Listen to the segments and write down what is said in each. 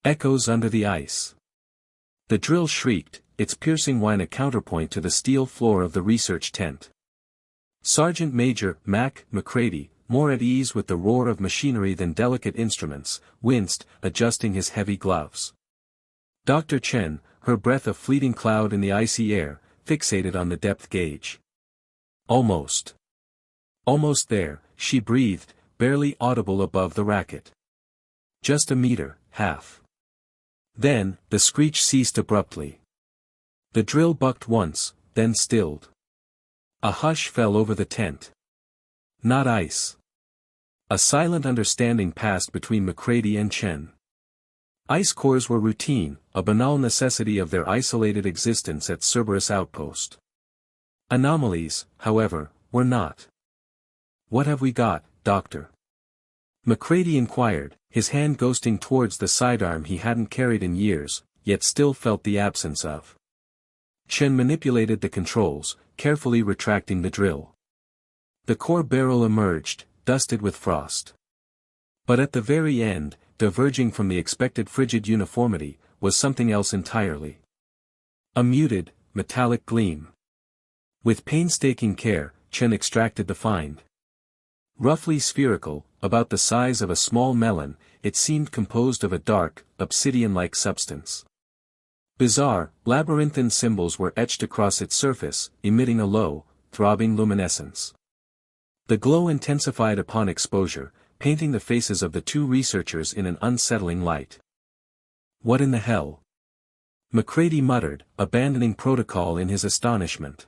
Echoes under the ice. The drill shrieked, its piercing whine a counterpoint to the steel floor of the research tent. Sergeant Major Mac McCready, more at ease with the roar of machinery than delicate instruments, winced, adjusting his heavy gloves. Dr. Chen, her breath a fleeting cloud in the icy air, fixated on the depth gauge. Almost. Almost there, she breathed, barely audible above the racket. Just a meter, half. Then, the screech ceased abruptly. The drill bucked once, then stilled. A hush fell over the tent. Not ice. A silent understanding passed between McCready and Chen. Ice cores were routine, a banal necessity of their isolated existence at Cerberus Outpost. Anomalies, however, were not. "What have we got, Doctor?" McCready inquired, his hand ghosting towards the sidearm he hadn't carried in years, yet still felt the absence of. Chen manipulated the controls, carefully retracting the drill. The core barrel emerged, dusted with frost. But at the very end, diverging from the expected frigid uniformity, was something else entirely. A muted, metallic gleam. With painstaking care, Chen extracted the find. Roughly spherical, about the size of a small melon, it seemed composed of a dark, obsidian-like substance. Bizarre, labyrinthine symbols were etched across its surface, emitting a low, throbbing luminescence. The glow intensified upon exposure, painting the faces of the two researchers in an unsettling light. "What in the hell?" McCready muttered, abandoning protocol in his astonishment.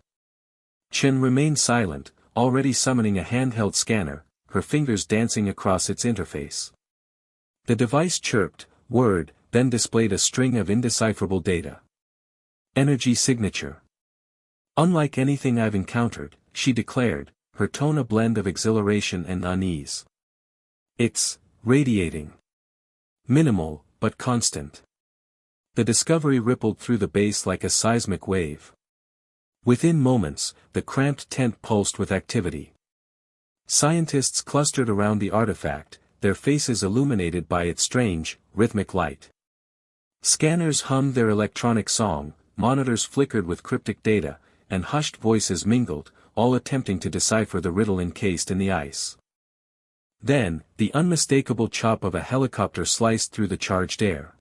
Chen remained silent, already summoning a handheld scanner, her fingers dancing across its interface. The device chirped, whirred, then displayed a string of indecipherable data. Energy signature. "Unlike anything I've encountered," she declared, her tone a blend of exhilaration and unease. "It's radiating. Minimal, but constant." The discovery rippled through the base like a seismic wave. Within moments, the cramped tent pulsed with activity. Scientists clustered around the artifact, their faces illuminated by its strange, rhythmic light. Scanners hummed their electronic song, monitors flickered with cryptic data, and hushed voices mingled, all attempting to decipher the riddle encased in the ice. Then, the unmistakable chop of a helicopter sliced through the charged air.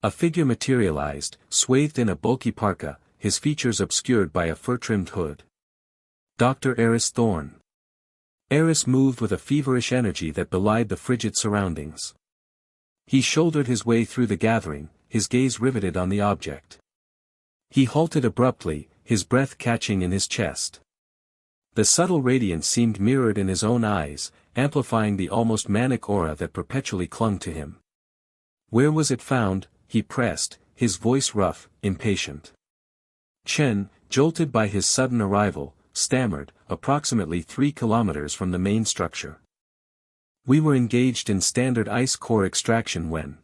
A figure materialized, swathed in a bulky parka, his features obscured by a fur-trimmed hood. Dr. Eris Thorne. Eris moved with a feverish energy that belied the frigid surroundings. He shouldered his way through the gathering, his gaze riveted on the object. He halted abruptly, his breath catching in his chest. The subtle radiance seemed mirrored in his own eyes, amplifying the almost manic aura that perpetually clung to him. "Where was it found?" he pressed, his voice rough, impatient. Chen, jolted by his sudden arrival, stammered, "Approximately 3 kilometers from the main structure. We were engaged in standard ice core extraction when."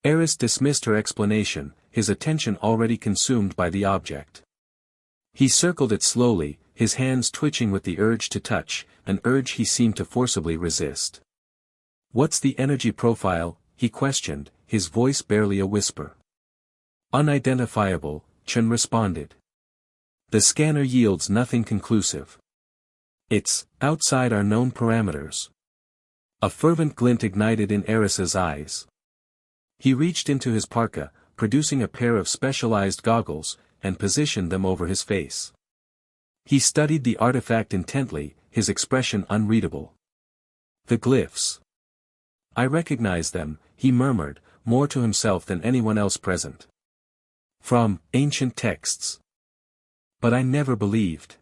Eris dismissed her explanation, his attention already consumed by the object. He circled it slowly, his hands twitching with the urge to touch, an urge he seemed to forcibly resist. "What's the energy profile?" he questioned, his voice barely a whisper. "Unidentifiable," Chen responded. "The scanner yields nothing conclusive. It's outside our known parameters." A fervent glint ignited in Eris's eyes. He reached into his parka, producing a pair of specialized goggles, and positioned them over his face. He studied the artifact intently, his expression unreadable. "The glyphs. I recognize them," he murmured, more to himself than anyone else present. "From ancient texts. But I never believed."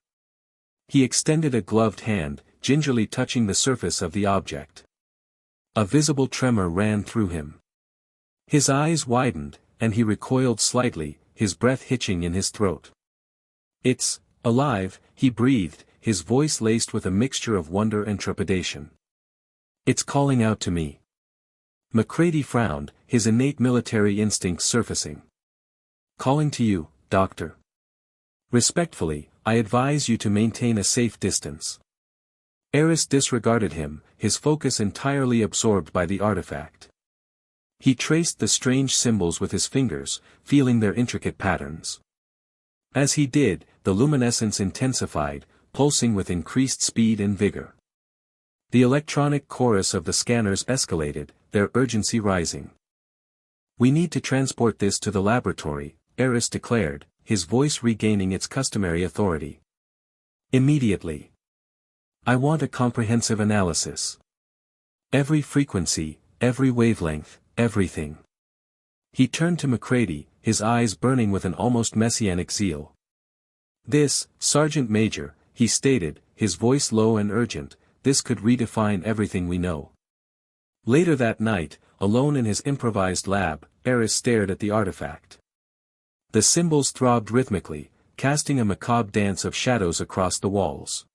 He extended a gloved hand, gingerly touching the surface of the object. A visible tremor ran through him. His eyes widened, and he recoiled slightly, his breath hitching in his throat. "It's alive," he breathed, his voice laced with a mixture of wonder and trepidation. "It's calling out to me." McCready frowned, his innate military instincts surfacing. "Calling to you, Doctor. Respectfully, I advise you to maintain a safe distance." Eris disregarded him, his focus entirely absorbed by the artifact. He traced the strange symbols with his fingers, feeling their intricate patterns. As he did, the luminescence intensified, pulsing with increased speed and vigor. The electronic chorus of the scanners escalated, their urgency rising. "We need to transport this to the laboratory," Eris declared, his voice regaining its customary authority. "Immediately. I want a comprehensive analysis. Every frequency, every wavelength, everything." He turned to Macready, his eyes burning with an almost messianic zeal. "This, Sergeant Major," he stated, his voice low and urgent, "this could redefine everything we know." Later that night, alone in his improvised lab, Eris stared at the artifact. The symbols throbbed rhythmically, casting a macabre dance of shadows across the walls.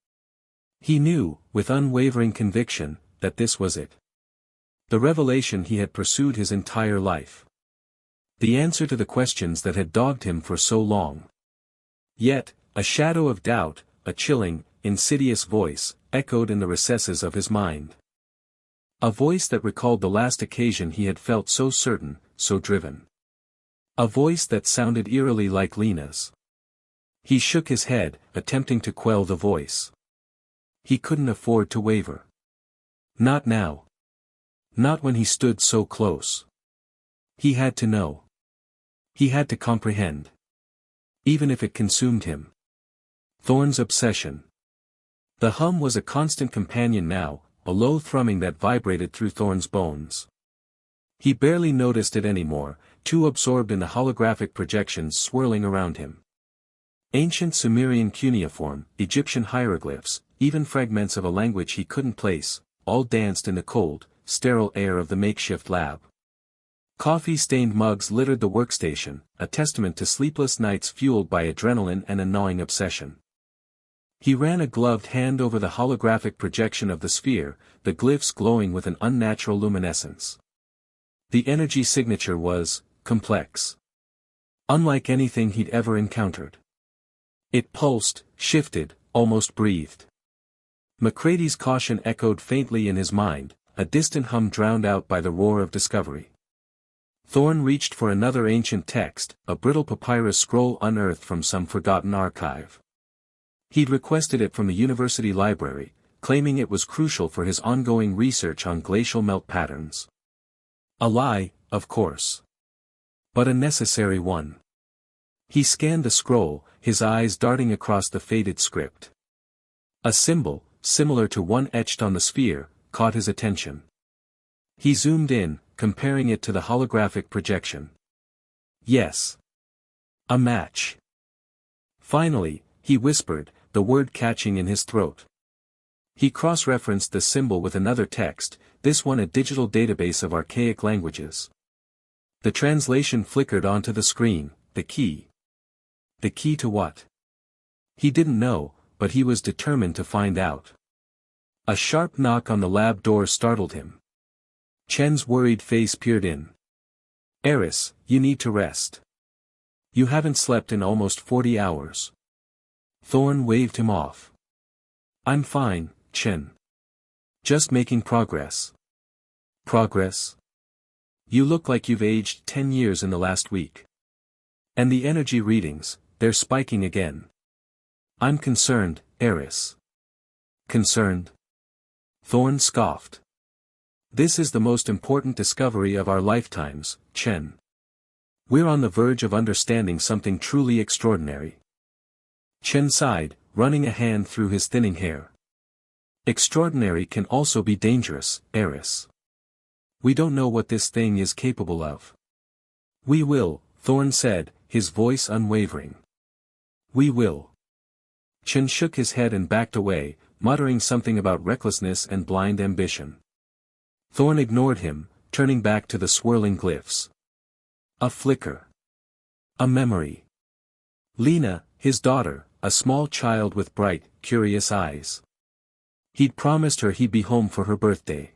He knew, with unwavering conviction, that this was it. The revelation he had pursued his entire life. The answer to the questions that had dogged him for so long. Yet, a shadow of doubt, a chilling, insidious voice, echoed in the recesses of his mind. A voice that recalled the last occasion he had felt so certain, so driven. A voice that sounded eerily like Lena's. He shook his head, attempting to quell the voice. He couldn't afford to waver. Not now. Not when he stood so close. He had to know. He had to comprehend. Even if it consumed him. Thorne's obsession. The hum was a constant companion now, a low thrumming that vibrated through Thorne's bones. He barely noticed it anymore, too absorbed in the holographic projections swirling around him. Ancient Sumerian cuneiform, Egyptian hieroglyphs, even fragments of a language he couldn't place, all danced in the cold, sterile air of the makeshift lab. Coffee-stained mugs littered the workstation, a testament to sleepless nights fueled by adrenaline and a gnawing obsession. He ran a gloved hand over the holographic projection of the sphere, the glyphs glowing with an unnatural luminescence. The energy signature was complex. Unlike anything he'd ever encountered. It pulsed, shifted, almost breathed. Macready's caution echoed faintly in his mind, a distant hum drowned out by the roar of discovery. Thorne reached for another ancient text, a brittle papyrus scroll unearthed from some forgotten archive. He'd requested it from the university library, claiming it was crucial for his ongoing research on glacial melt patterns. A lie, of course. But a necessary one. He scanned the scroll, his eyes darting across the faded script. A symbol, similar to one etched on the sphere, caught his attention. He zoomed in, comparing it to the holographic projection. Yes. A match. Finally, he whispered, the word catching in his throat. He cross-referenced the symbol with another text, this one a digital database of archaic languages. The translation flickered onto the screen, the key. The key to what? He didn't know, but he was determined to find out. A sharp knock on the lab door startled him. Chen's worried face peered in. "Eris, you need to rest. You haven't slept in almost 40 hours. Thorne waved him off. "I'm fine, Chen. Just making progress." "Progress? You look like you've aged 10 years in the last week. And the energy readings, they're spiking again." "I'm concerned, Eris." "Concerned?" Thorne scoffed. "This is the most important discovery of our lifetimes, Chen. We're on the verge of understanding something truly extraordinary." Chen sighed, running a hand through his thinning hair. "Extraordinary can also be dangerous, Eris. We don't know what this thing is capable of." "We will," Thorne said, his voice unwavering. "We will." Chen shook his head and backed away, muttering something about recklessness and blind ambition. Thorne ignored him, turning back to the swirling glyphs. A flicker. A memory. Lena, his daughter, a small child with bright, curious eyes. He'd promised her he'd be home for her birthday.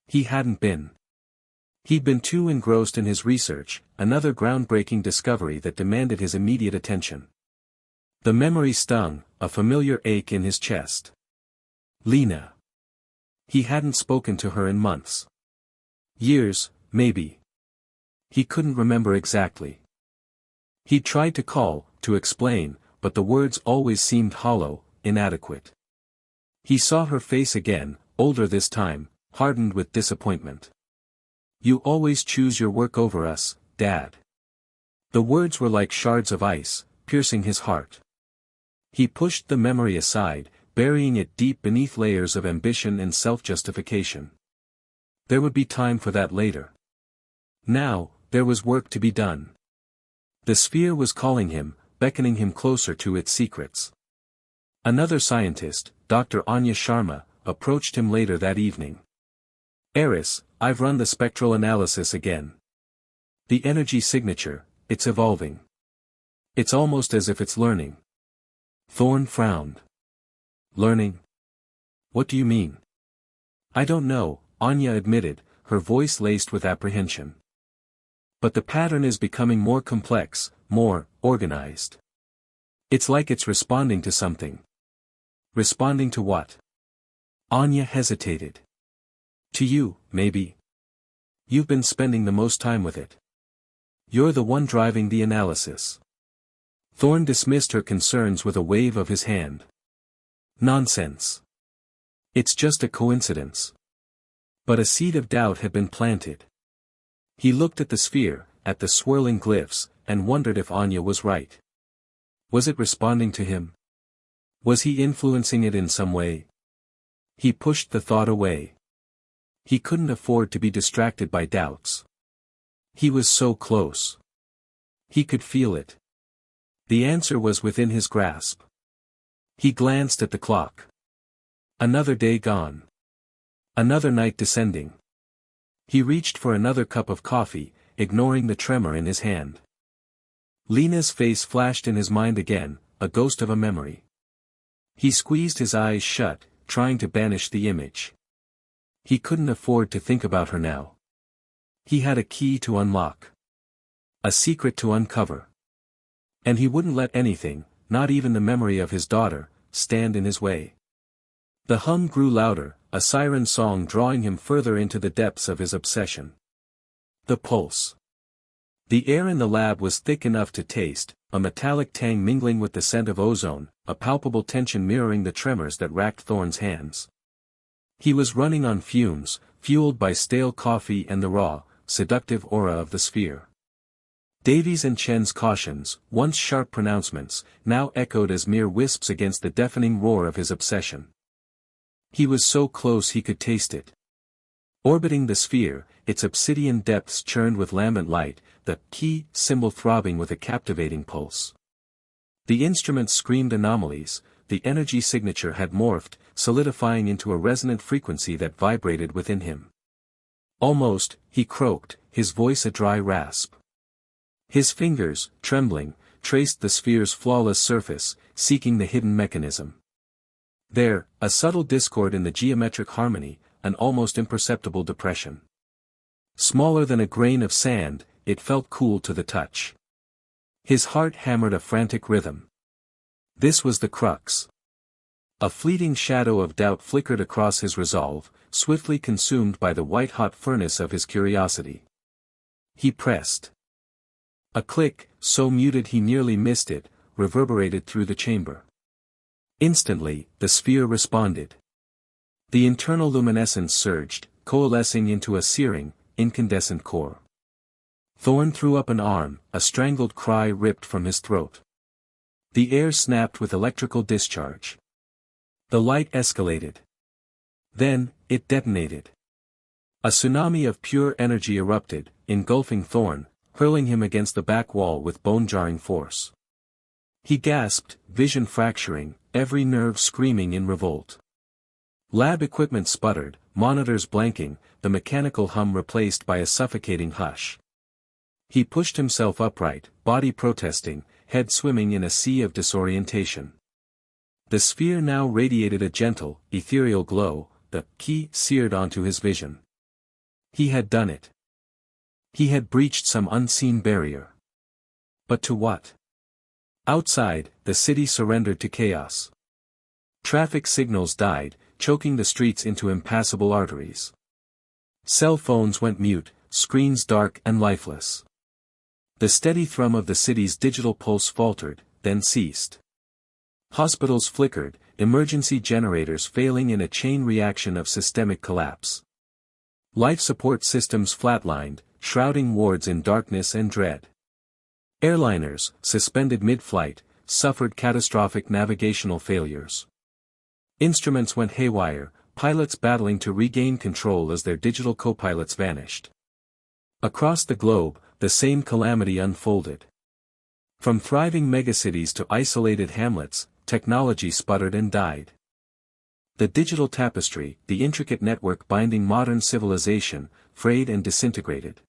He hadn't been. He'd been too engrossed in his research, another groundbreaking discovery that demanded his immediate attention. The memory stung, a familiar ache in his chest. Lena. He hadn't spoken to her in months. Years, maybe. He couldn't remember exactly. He tried to call, to explain, but the words always seemed hollow, inadequate. He saw her face again, older this time, hardened with disappointment. "You always choose your work over us, Dad." The words were like shards of ice, piercing his heart. He pushed the memory aside, burying it deep beneath layers of ambition and self-justification. There would be time for that later. Now, there was work to be done. The sphere was calling him, beckoning him closer to its secrets. Another scientist, Dr. Anya Sharma, approached him later that evening. "Eris, I've run the spectral analysis again. The energy signature, it's evolving. It's almost as if it's learning." Thorn frowned. "Learning? What do you mean?" "I don't know," Anya admitted, her voice laced with apprehension. "But the pattern is becoming more complex, more organized. It's like it's responding to something." "Responding to what?" Anya hesitated. "To you, maybe. You've been spending the most time with it. You're the one driving the analysis." Thorn dismissed her concerns with a wave of his hand. "Nonsense. It's just a coincidence." But a seed of doubt had been planted. He looked at the sphere, at the swirling glyphs, and wondered if Anya was right. Was it responding to him? Was he influencing it in some way? He pushed the thought away. He couldn't afford to be distracted by doubts. He was so close. He could feel it. The answer was within his grasp. He glanced at the clock. Another day gone. Another night descending. He reached for another cup of coffee, ignoring the tremor in his hand. Lena's face flashed in his mind again, a ghost of a memory. He squeezed his eyes shut, trying to banish the image. He couldn't afford to think about her now. He had a key to unlock. A secret to uncover. And he wouldn't let anything, not even the memory of his daughter, stand in his way. The hum grew louder, a siren song drawing him further into the depths of his obsession. The pulse. The air in the lab was thick enough to taste, a metallic tang mingling with the scent of ozone, a palpable tension mirroring the tremors that racked Thorn's hands. He was running on fumes, fueled by stale coffee and the raw, seductive aura of the sphere. Davies and Chen's cautions, once sharp pronouncements, now echoed as mere wisps against the deafening roar of his obsession. He was so close he could taste it. Orbiting the sphere, its obsidian depths churned with lambent light, the key symbol throbbing with a captivating pulse. The instruments screamed anomalies, the energy signature had morphed, solidifying into a resonant frequency that vibrated within him. Almost, he croaked, his voice a dry rasp. His fingers, trembling, traced the sphere's flawless surface, seeking the hidden mechanism. There, a subtle discord in the geometric harmony, an almost imperceptible depression. Smaller than a grain of sand, it felt cool to the touch. His heart hammered a frantic rhythm. This was the crux. A fleeting shadow of doubt flickered across his resolve, swiftly consumed by the white-hot furnace of his curiosity. He pressed. A click, so muted he nearly missed it, reverberated through the chamber. Instantly, the sphere responded. The internal luminescence surged, coalescing into a searing, incandescent core. Thorn threw up an arm, a strangled cry ripped from his throat. The air snapped with electrical discharge. The light escalated. Then, it detonated. A tsunami of pure energy erupted, engulfing Thorn, hurling him against the back wall with bone-jarring force. He gasped, vision fracturing, every nerve screaming in revolt. Lab equipment sputtered, monitors blanking, the mechanical hum replaced by a suffocating hush. He pushed himself upright, body protesting, head swimming in a sea of disorientation. The sphere now radiated a gentle, ethereal glow, the key seared onto his vision. He had done it. He had breached some unseen barrier. But to what? Outside, the city surrendered to chaos. Traffic signals died, choking the streets into impassable arteries. Cell phones went mute, screens dark and lifeless. The steady thrum of the city's digital pulse faltered, then ceased. Hospitals flickered, emergency generators failing in a chain reaction of systemic collapse. Life support systems flatlined, shrouding wards in darkness and dread. Airliners, suspended mid-flight, suffered catastrophic navigational failures. Instruments went haywire, pilots battling to regain control as their digital co-pilots vanished. Across the globe, the same calamity unfolded. From thriving megacities to isolated hamlets, technology sputtered and died. The digital tapestry, the intricate network binding modern civilization, frayed and disintegrated.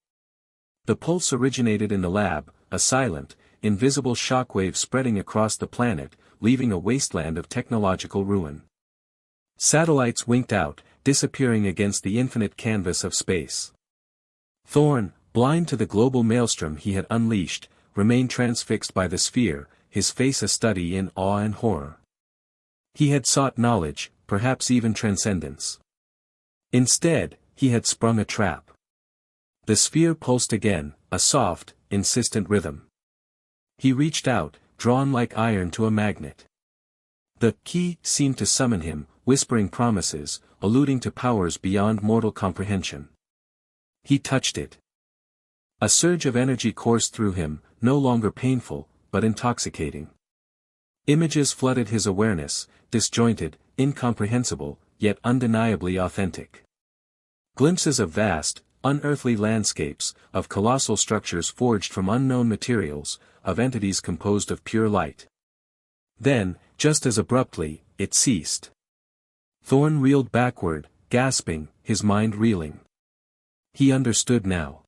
The pulse originated in the lab, a silent, invisible shockwave spreading across the planet, leaving a wasteland of technological ruin. Satellites winked out, disappearing against the infinite canvas of space. Thorne, blind to the global maelstrom he had unleashed, remained transfixed by the sphere, his face a study in awe and horror. He had sought knowledge, perhaps even transcendence. Instead, he had sprung a trap. The sphere pulsed again, a soft, insistent rhythm. He reached out, drawn like iron to a magnet. The key seemed to summon him, whispering promises, alluding to powers beyond mortal comprehension. He touched it. A surge of energy coursed through him, no longer painful, but intoxicating. Images flooded his awareness, disjointed, incomprehensible, yet undeniably authentic. Glimpses of vast, unearthly landscapes, of colossal structures forged from unknown materials, of entities composed of pure light. Then, just as abruptly, it ceased. Thorne reeled backward, gasping, his mind reeling. He understood now.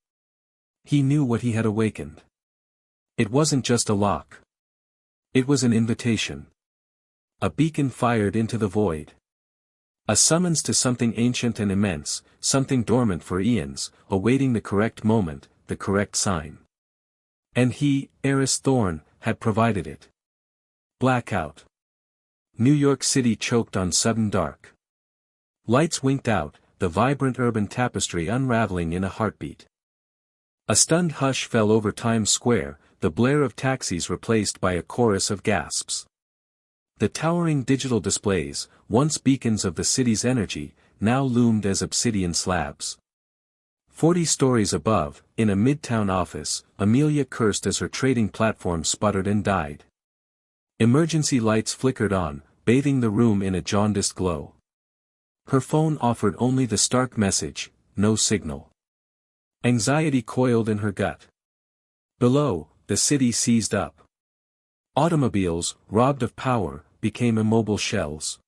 He knew what he had awakened. It wasn't just a lock. It was an invitation. A beacon fired into the void. A summons to something ancient and immense, something dormant for eons, awaiting the correct moment, the correct sign. And he, Eris Thorne, had provided it. Blackout. New York City choked on sudden dark. Lights winked out, the vibrant urban tapestry unraveling in a heartbeat. A stunned hush fell over Times Square, the blare of taxis replaced by a chorus of gasps. The towering digital displays, once beacons of the city's energy, now loomed as obsidian slabs. 40 stories above, in a midtown office, Amelia cursed as her trading platform sputtered and died. Emergency lights flickered on, bathing the room in a jaundiced glow. Her phone offered only the stark message, no signal. Anxiety coiled in her gut. Below, the city seized up. Automobiles, robbed of power, became immobile shells.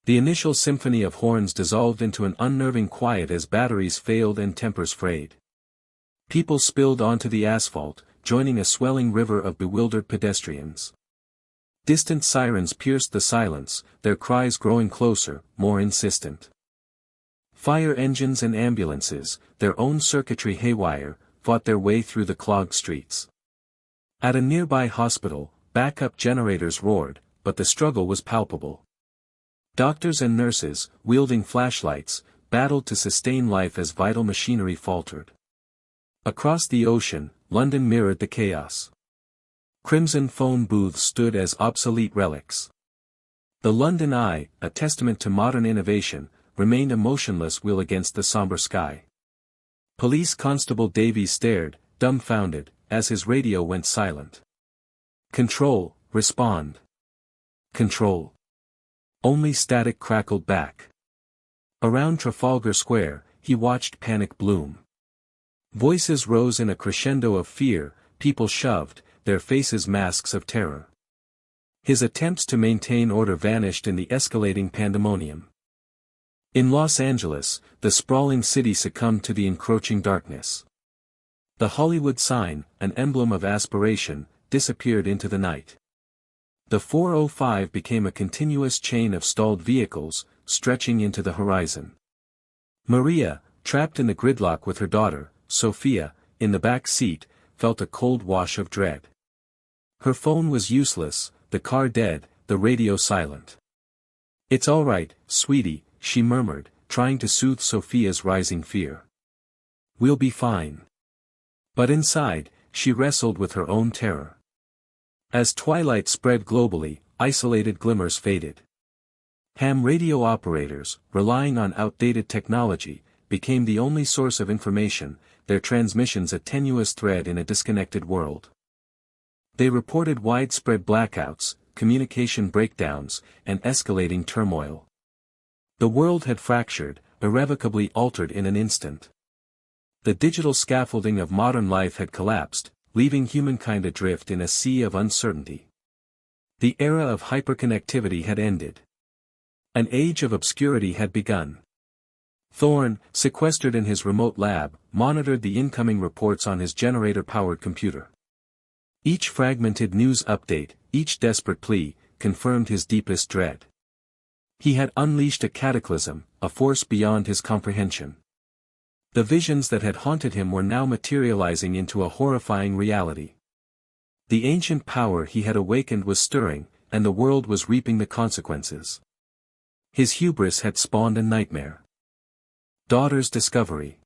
The initial symphony of horns dissolved into an unnerving quiet as batteries failed and tempers frayed. People spilled onto the asphalt, joining a swelling river of bewildered pedestrians. Distant sirens pierced the silence, their cries growing closer, more insistent. Fire engines and ambulances, their own circuitry haywire, fought their way through the clogged streets. At a nearby hospital, backup generators roared, but the struggle was palpable. Doctors and nurses, wielding flashlights, battled to sustain life as vital machinery faltered. Across the ocean, London mirrored the chaos. Crimson phone booths stood as obsolete relics. The London Eye, a testament to modern innovation, remained a motionless wheel against the somber sky. Police Constable Davies stared, dumbfounded, as his radio went silent. Control, respond. Control. Only static crackled back. Around Trafalgar Square, he watched panic bloom. Voices rose in a crescendo of fear, people shoved, their faces masks of terror. His attempts to maintain order vanished in the escalating pandemonium. In Los Angeles, the sprawling city succumbed to the encroaching darkness. The Hollywood sign, an emblem of aspiration, disappeared into the night. The 405 became a continuous chain of stalled vehicles, stretching into the horizon. Maria, trapped in the gridlock with her daughter, Sophia, in the back seat, felt a cold wash of dread. Her phone was useless, the car dead, the radio silent. "It's all right, sweetie," she murmured, trying to soothe Sophia's rising fear. "We'll be fine." But inside, she wrestled with her own terror. As twilight spread globally, isolated glimmers faded. Ham radio operators, relying on outdated technology, became the only source of information, their transmissions a tenuous thread in a disconnected world. They reported widespread blackouts, communication breakdowns, and escalating turmoil. The world had fractured, irrevocably altered in an instant. The digital scaffolding of modern life had collapsed, leaving humankind adrift in a sea of uncertainty. The era of hyperconnectivity had ended. An age of obscurity had begun. Thorne, sequestered in his remote lab, monitored the incoming reports on his generator-powered computer. Each fragmented news update, each desperate plea, confirmed his deepest dread. He had unleashed a cataclysm, a force beyond his comprehension. The visions that had haunted him were now materializing into a horrifying reality. The ancient power he had awakened was stirring, and the world was reaping the consequences. His hubris had spawned a nightmare. Daughter's discovery.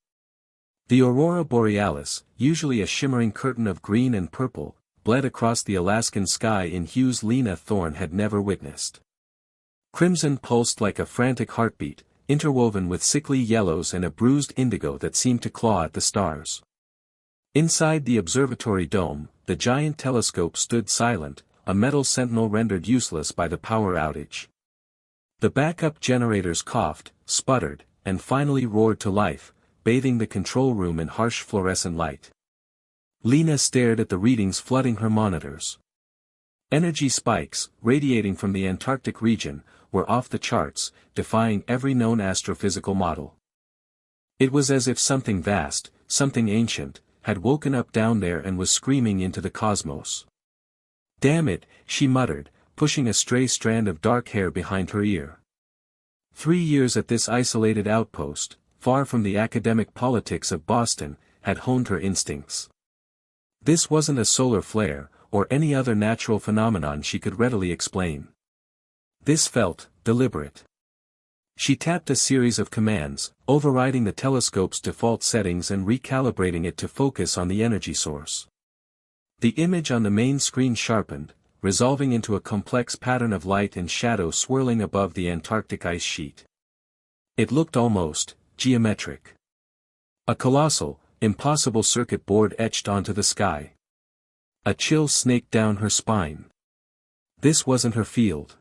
The aurora borealis, usually a shimmering curtain of green and purple, bled across the Alaskan sky in hues Lena Thorne had never witnessed. Crimson pulsed like a frantic heartbeat, interwoven with sickly yellows and a bruised indigo that seemed to claw at the stars. Inside the observatory dome, the giant telescope stood silent, a metal sentinel rendered useless by the power outage. The backup generators coughed, sputtered, and finally roared to life, bathing the control room in harsh fluorescent light. Lena stared at the readings flooding her monitors. Energy spikes, radiating from the Antarctic region, were off the charts, defying every known astrophysical model. It was as if something vast, something ancient, had woken up down there and was screaming into the cosmos. "Damn it," she muttered, pushing a stray strand of dark hair behind her ear. 3 years at this isolated outpost, far from the academic politics of Boston, had honed her instincts. This wasn't a solar flare, or any other natural phenomenon she could readily explain. This felt deliberate. She tapped a series of commands, overriding the telescope's default settings and recalibrating it to focus on the energy source. The image on the main screen sharpened, resolving into a complex pattern of light and shadow swirling above the Antarctic ice sheet. It looked almost geometric. A colossal, impossible circuit board etched onto the sky. A chill snaked down her spine. This wasn't her field.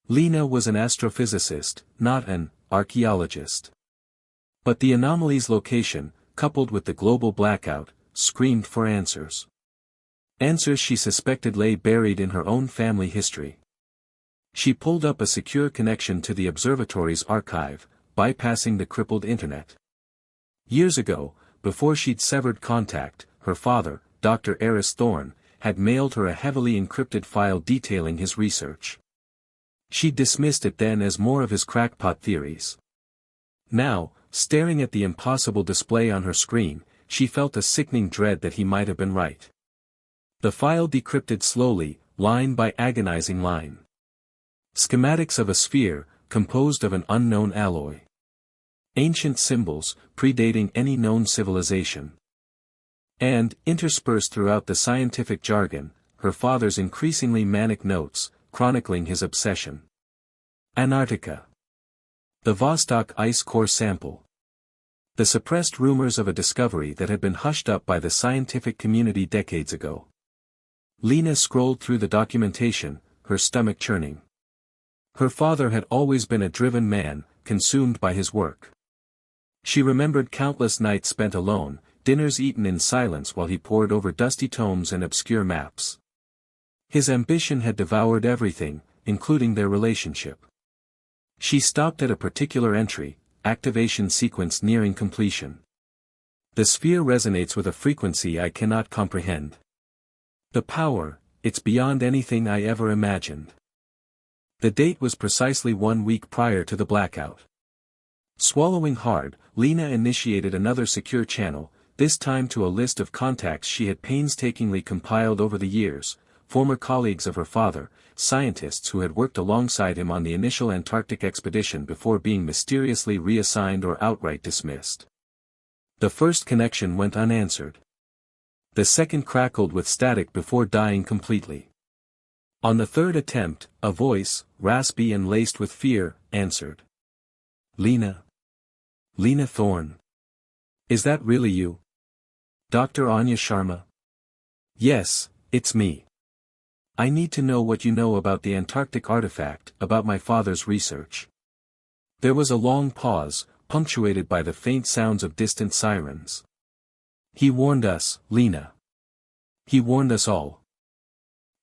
Lena was an astrophysicist, not an archaeologist. But the anomaly's location, coupled with the global blackout, screamed for answers. Answers she suspected lay buried in her own family history. She pulled up a secure connection to the observatory's archive, bypassing the crippled internet. Years ago, before she'd severed contact, her father, Dr. Eris Thorne, had mailed her a heavily encrypted file detailing his research. She dismissed it then as more of his crackpot theories. Now, staring at the impossible display on her screen, she felt a sickening dread that he might have been right. The file decrypted slowly, line by agonizing line. Schematics of a sphere, composed of an unknown alloy. Ancient symbols, predating any known civilization. And, interspersed throughout the scientific jargon, her father's increasingly manic notes, chronicling his obsession. Antarctica. The Vostok ice core sample. The suppressed rumors of a discovery that had been hushed up by the scientific community decades ago. Lena scrolled through the documentation, her stomach churning. Her father had always been a driven man, consumed by his work. She remembered countless nights spent alone, dinners eaten in silence while he pored over dusty tomes and obscure maps. His ambition had devoured everything, including their relationship. She stopped at a particular entry, activation sequence nearing completion. The sphere resonates with a frequency I cannot comprehend. The power, it's beyond anything I ever imagined. The date was precisely 1 week prior to the blackout. Swallowing hard, Lena initiated another secure channel, this time to a list of contacts she had painstakingly compiled over the years, former colleagues of her father, scientists who had worked alongside him on the initial Antarctic expedition before being mysteriously reassigned or outright dismissed. The first connection went unanswered. The second crackled with static before dying completely. On the third attempt, a voice, raspy and laced with fear, answered. Lena. Lena Thorne. Is that really you? Dr. Anya Sharma? Yes, it's me. I need to know what you know about the Antarctic artifact, about my father's research. There was a long pause, punctuated by the faint sounds of distant sirens. He warned us, Lena. He warned us all.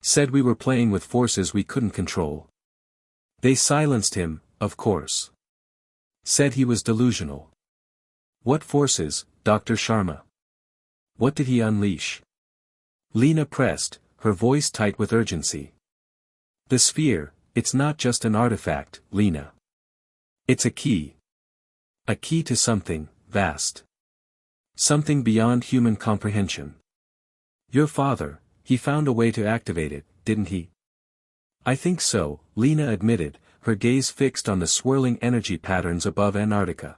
Said we were playing with forces we couldn't control. They silenced him, of course. Said he was delusional. What forces, Dr. Sharma? What did he unleash? Lena pressed, her voice tight with urgency. The sphere, it's not just an artifact, Lena. It's a key. A key to something, vast. Something beyond human comprehension. Your father, he found a way to activate it, didn't he? I think so, Lena admitted, her gaze fixed on the swirling energy patterns above Antarctica.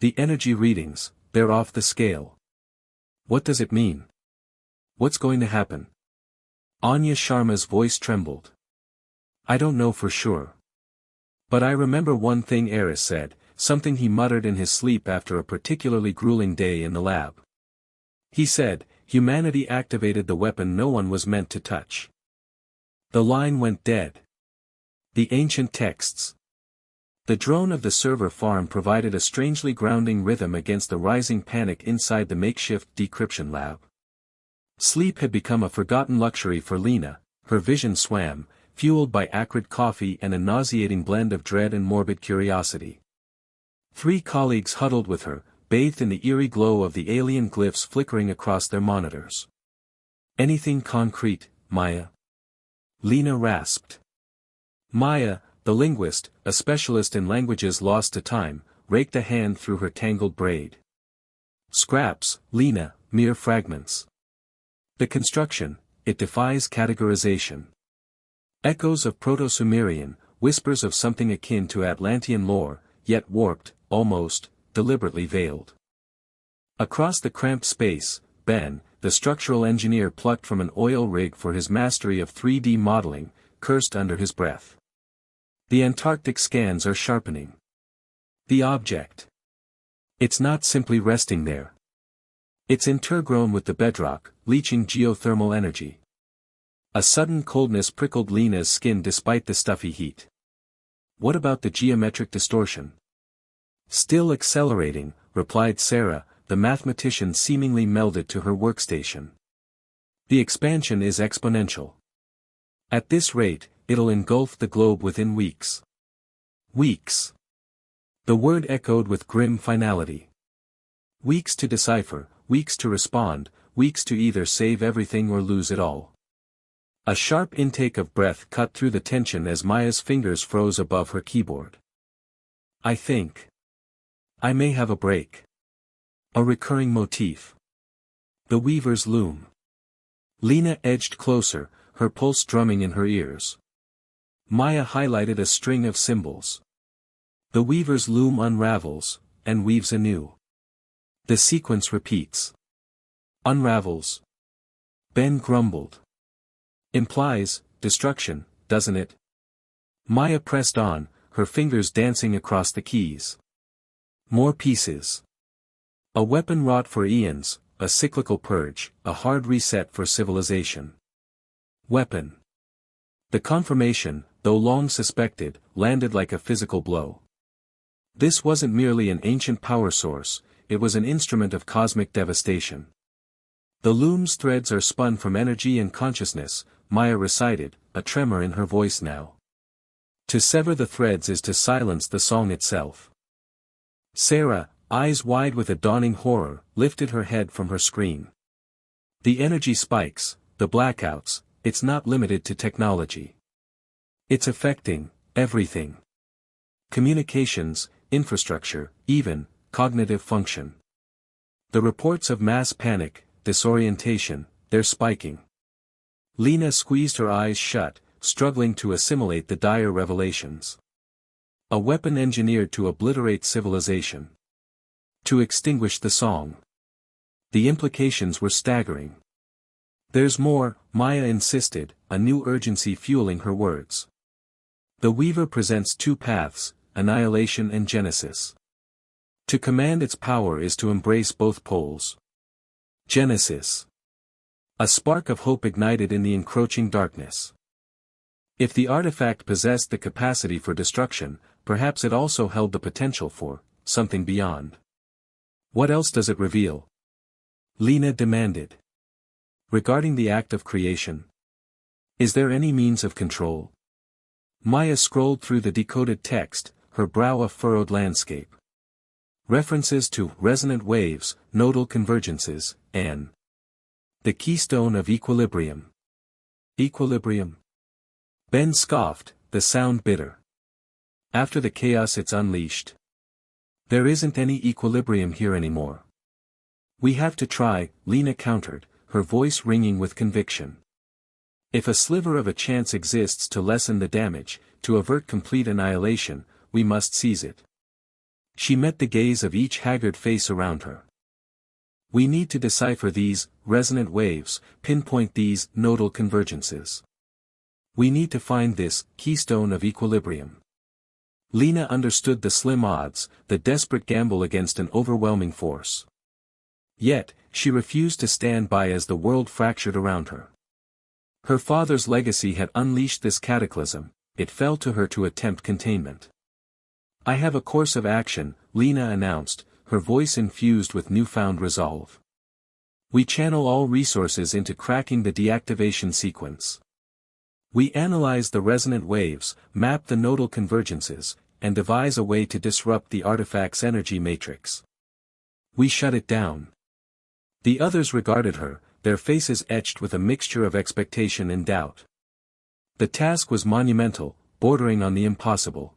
The energy readings, they're off the scale. What does it mean? What's going to happen? Anya Sharma's voice trembled. I don't know for sure. But I remember one thing Eris said, something he muttered in his sleep after a particularly grueling day in the lab. He said, humanity activated the weapon no one was meant to touch. The line went dead. The ancient texts. The drone of the server farm provided a strangely grounding rhythm against the rising panic inside the makeshift decryption lab. Sleep had become a forgotten luxury for Lena, her vision swam, fueled by acrid coffee and a nauseating blend of dread and morbid curiosity. 3 colleagues huddled with her, bathed in the eerie glow of the alien glyphs flickering across their monitors. Anything concrete, Maya? Lena rasped. Maya, the linguist, a specialist in languages lost to time, raked a hand through her tangled braid. Scraps, Lena, mere fragments. The construction, it defies categorization. Echoes of Proto-Sumerian, whispers of something akin to Atlantean lore, yet warped, almost, deliberately veiled. Across the cramped space, Ben, the structural engineer plucked from an oil rig for his mastery of 3D modeling, cursed under his breath. The Antarctic scans are sharpening. The object. It's not simply resting there. It's intergrown with the bedrock, leaching geothermal energy. A sudden coldness prickled Lena's skin despite the stuffy heat. What about the geometric distortion? Still accelerating, replied Sarah, the mathematician seemingly melded to her workstation. The expansion is exponential. At this rate, it'll engulf the globe within weeks. Weeks. The word echoed with grim finality. Weeks to decipher, weeks to respond, weeks to either save everything or lose it all. A sharp intake of breath cut through the tension as Maya's fingers froze above her keyboard. I think I may have a break. A recurring motif. The weaver's loom. Lena edged closer, her pulse drumming in her ears. Maya highlighted a string of symbols. The weaver's loom unravels, and weaves anew. The sequence repeats. Unravels. Ben grumbled. Implies destruction, doesn't it? Maya pressed on, her fingers dancing across the keys. More pieces. A weapon wrought for eons, a cyclical purge, a hard reset for civilization. Weapon. The confirmation, though long suspected, landed like a physical blow. This wasn't merely an ancient power source, it was an instrument of cosmic devastation. The loom's threads are spun from energy and consciousness, Maya recited, a tremor in her voice now. To sever the threads is to silence the song itself. Sarah, eyes wide with a dawning horror, lifted her head from her screen. The energy spikes, the blackouts, it's not limited to technology. It's affecting everything. Communications, infrastructure, even cognitive function. The reports of mass panic, disorientation, they're spiking. Lena squeezed her eyes shut, struggling to assimilate the dire revelations. A weapon engineered to obliterate civilization. To extinguish the song. The implications were staggering. There's more, Maya insisted, a new urgency fueling her words. The Weaver presents two paths, annihilation and genesis. To command its power is to embrace both poles. Genesis. A spark of hope ignited in the encroaching darkness. If the artifact possessed the capacity for destruction, perhaps it also held the potential for something beyond. What else does it reveal? Lena demanded. Regarding the act of creation. Is there any means of control? Maya scrolled through the decoded text, her brow a furrowed landscape. References to resonant waves, nodal convergences, and the keystone of equilibrium. Equilibrium. Ben scoffed, the sound bitter. After the chaos it's unleashed. There isn't any equilibrium here anymore. We have to try, Lena countered, her voice ringing with conviction. If a sliver of a chance exists to lessen the damage, to avert complete annihilation, we must seize it. She met the gaze of each haggard face around her. We need to decipher these resonant waves, pinpoint these nodal convergences. We need to find this keystone of equilibrium. Lena understood the slim odds, the desperate gamble against an overwhelming force. Yet, she refused to stand by as the world fractured around her. Her father's legacy had unleashed this cataclysm, it fell to her to attempt containment. I have a course of action, Lena announced, her voice infused with newfound resolve. We channel all resources into cracking the deactivation sequence. We analyze the resonant waves, map the nodal convergences, and devise a way to disrupt the artifact's energy matrix. We shut it down. The others regarded her, their faces etched with a mixture of expectation and doubt. The task was monumental, bordering on the impossible.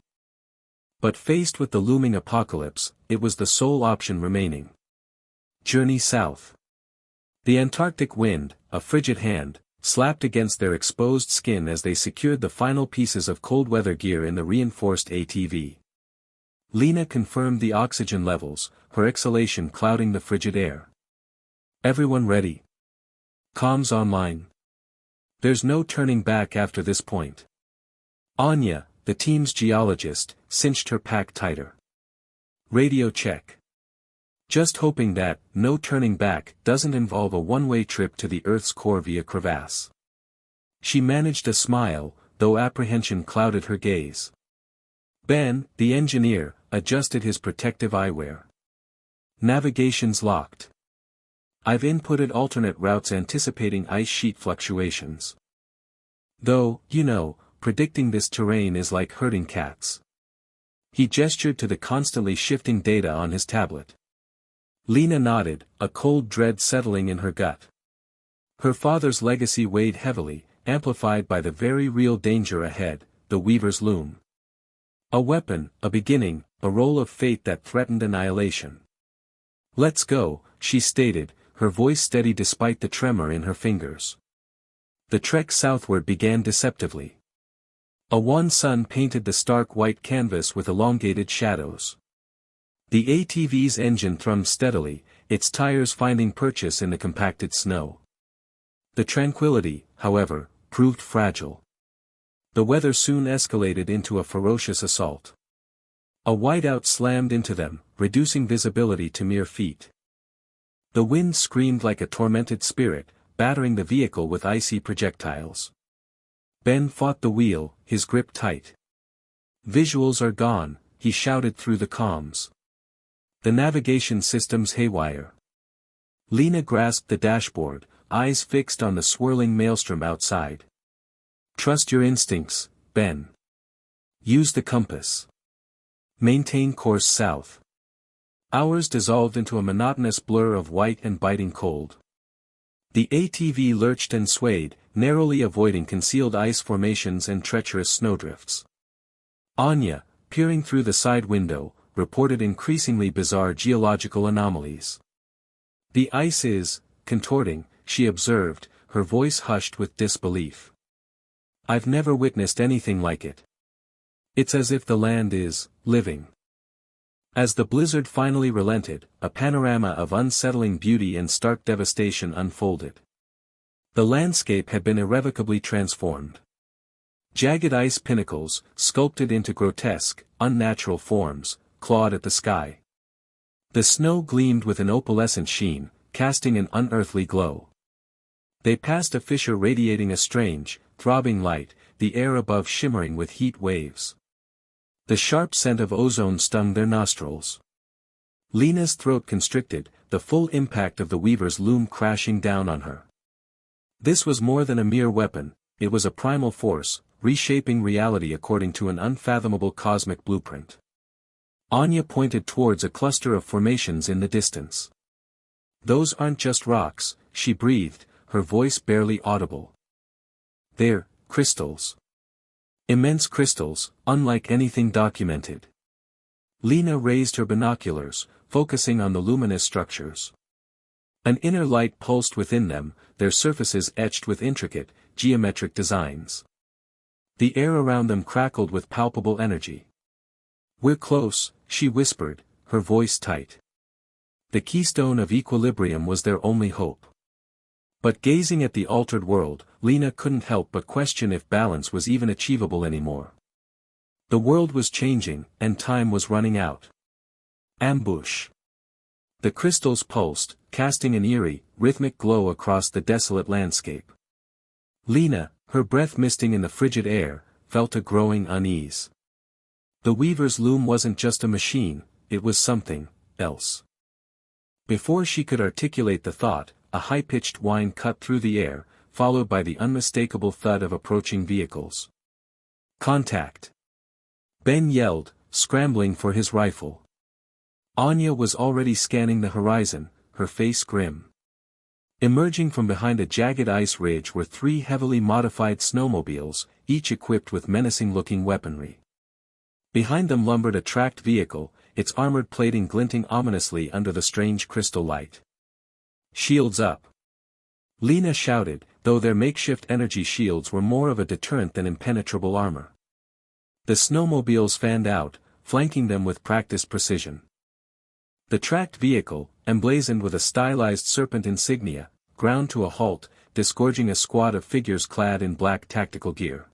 But faced with the looming apocalypse, it was the sole option remaining. Journey south. The Antarctic wind, a frigid hand, slapped against their exposed skin as they secured the final pieces of cold weather gear in the reinforced ATV. Lena confirmed the oxygen levels, her exhalation clouding the frigid air. Everyone ready? Comms online. There's no turning back after this point. Anya, the team's geologist, cinched her pack tighter. Radio check. Just hoping that, no turning back, doesn't involve a one-way trip to the Earth's core via crevasse. She managed a smile, though apprehension clouded her gaze. Ben, the engineer, adjusted his protective eyewear. Navigation's locked. I've inputted alternate routes anticipating ice sheet fluctuations. Though, predicting this terrain is like herding cats. He gestured to the constantly shifting data on his tablet. Lena nodded, a cold dread settling in her gut. Her father's legacy weighed heavily, amplified by the very real danger ahead, the Weaver's loom. A weapon, a beginning, a roll of fate that threatened annihilation. Let's go, she stated, her voice steady despite the tremor in her fingers. The trek southward began deceptively. A wan sun painted the stark white canvas with elongated shadows. The ATV's engine thrummed steadily, its tires finding purchase in the compacted snow. The tranquility, however, proved fragile. The weather soon escalated into a ferocious assault. A whiteout slammed into them, reducing visibility to mere feet. The wind screamed like a tormented spirit, battering the vehicle with icy projectiles. Ben fought the wheel, his grip tight. Visuals are gone, he shouted through the comms. The navigation system's haywire. Lena grasped the dashboard, eyes fixed on the swirling maelstrom outside. Trust your instincts, Ben. Use the compass. Maintain course south. Hours dissolved into a monotonous blur of white and biting cold. The ATV lurched and swayed, narrowly avoiding concealed ice formations and treacherous snowdrifts. Anya, peering through the side window, reported increasingly bizarre geological anomalies. The ice is contorting, she observed, her voice hushed with disbelief. I've never witnessed anything like it. It's as if the land is living. As the blizzard finally relented, a panorama of unsettling beauty and stark devastation unfolded. The landscape had been irrevocably transformed. Jagged ice pinnacles, sculpted into grotesque, unnatural forms, clawed at the sky. The snow gleamed with an opalescent sheen, casting an unearthly glow. They passed a fissure radiating a strange, throbbing light, the air above shimmering with heat waves. The sharp scent of ozone stung their nostrils. Lena's throat constricted, the full impact of the weaver's loom crashing down on her. This was more than a mere weapon, it was a primal force, reshaping reality according to an unfathomable cosmic blueprint. Anya pointed towards a cluster of formations in the distance. "Those aren't just rocks," she breathed, her voice barely audible. "They're crystals. Immense crystals, unlike anything documented." Lena raised her binoculars, focusing on the luminous structures. An inner light pulsed within them, their surfaces etched with intricate, geometric designs. The air around them crackled with palpable energy. "We're close," she whispered, her voice tight. The keystone of equilibrium was their only hope. But gazing at the altered world, Lena couldn't help but question if balance was even achievable anymore. The world was changing, and time was running out. Ambush. The crystals pulsed, casting an eerie, rhythmic glow across the desolate landscape. Lena, her breath misting in the frigid air, felt a growing unease. The weaver's loom wasn't just a machine, it was something else. Before she could articulate the thought, a high-pitched whine cut through the air, followed by the unmistakable thud of approaching vehicles. "Contact!" Ben yelled, scrambling for his rifle. Anya was already scanning the horizon, her face grim. Emerging from behind a jagged ice ridge were three heavily modified snowmobiles, each equipped with menacing-looking weaponry. Behind them lumbered a tracked vehicle, its armored plating glinting ominously under the strange crystal light. "Shields up!" Lena shouted, though their makeshift energy shields were more of a deterrent than impenetrable armor. The snowmobiles fanned out, flanking them with practiced precision. The tracked vehicle, emblazoned with a stylized serpent insignia, ground to a halt, disgorging a squad of figures clad in black tactical gear.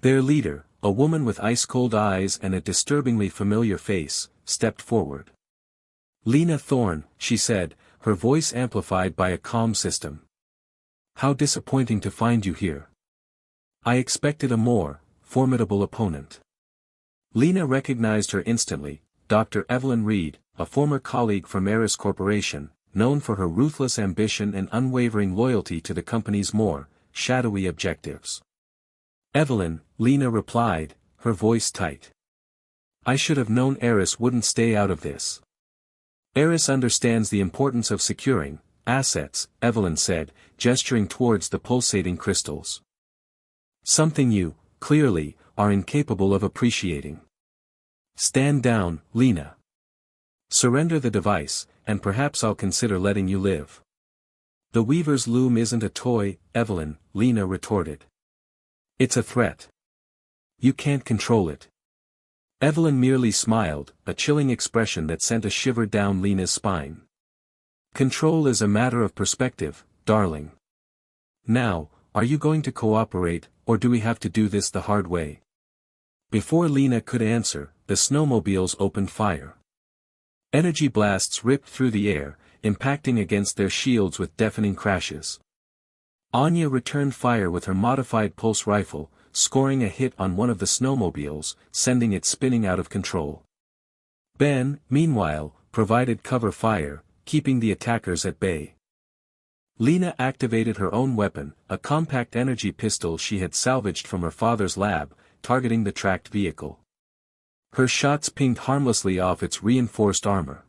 Their leader, a woman with ice-cold eyes and a disturbingly familiar face, stepped forward. "Lena Thorne," she said, her voice amplified by a comm system. "How disappointing to find you here. I expected a more formidable opponent." Lena recognized her instantly, Dr. Evelyn Reed, a former colleague from Eris Corporation, known for her ruthless ambition and unwavering loyalty to the company's more shadowy objectives. "Evelyn," Lena replied, her voice tight. "I should have known Eris wouldn't stay out of this. Eris understands the importance of securing assets," Evelyn said, gesturing towards the pulsating crystals. "Something you, clearly, are incapable of appreciating. Stand down, Lena. Surrender the device, and perhaps I'll consider letting you live." "The weaver's loom isn't a toy, Evelyn," Lena retorted. "It's a threat. You can't control it." Evelyn merely smiled, a chilling expression that sent a shiver down Lena's spine. "Control is a matter of perspective, darling. Now, are you going to cooperate, or do we have to do this the hard way?" Before Lena could answer, the snowmobiles opened fire. Energy blasts ripped through the air, impacting against their shields with deafening crashes. Anya returned fire with her modified pulse rifle, scoring a hit on one of the snowmobiles, sending it spinning out of control. Ben, meanwhile, provided cover fire, keeping the attackers at bay. Lena activated her own weapon, a compact energy pistol she had salvaged from her father's lab, targeting the tracked vehicle. Her shots pinged harmlessly off its reinforced armor.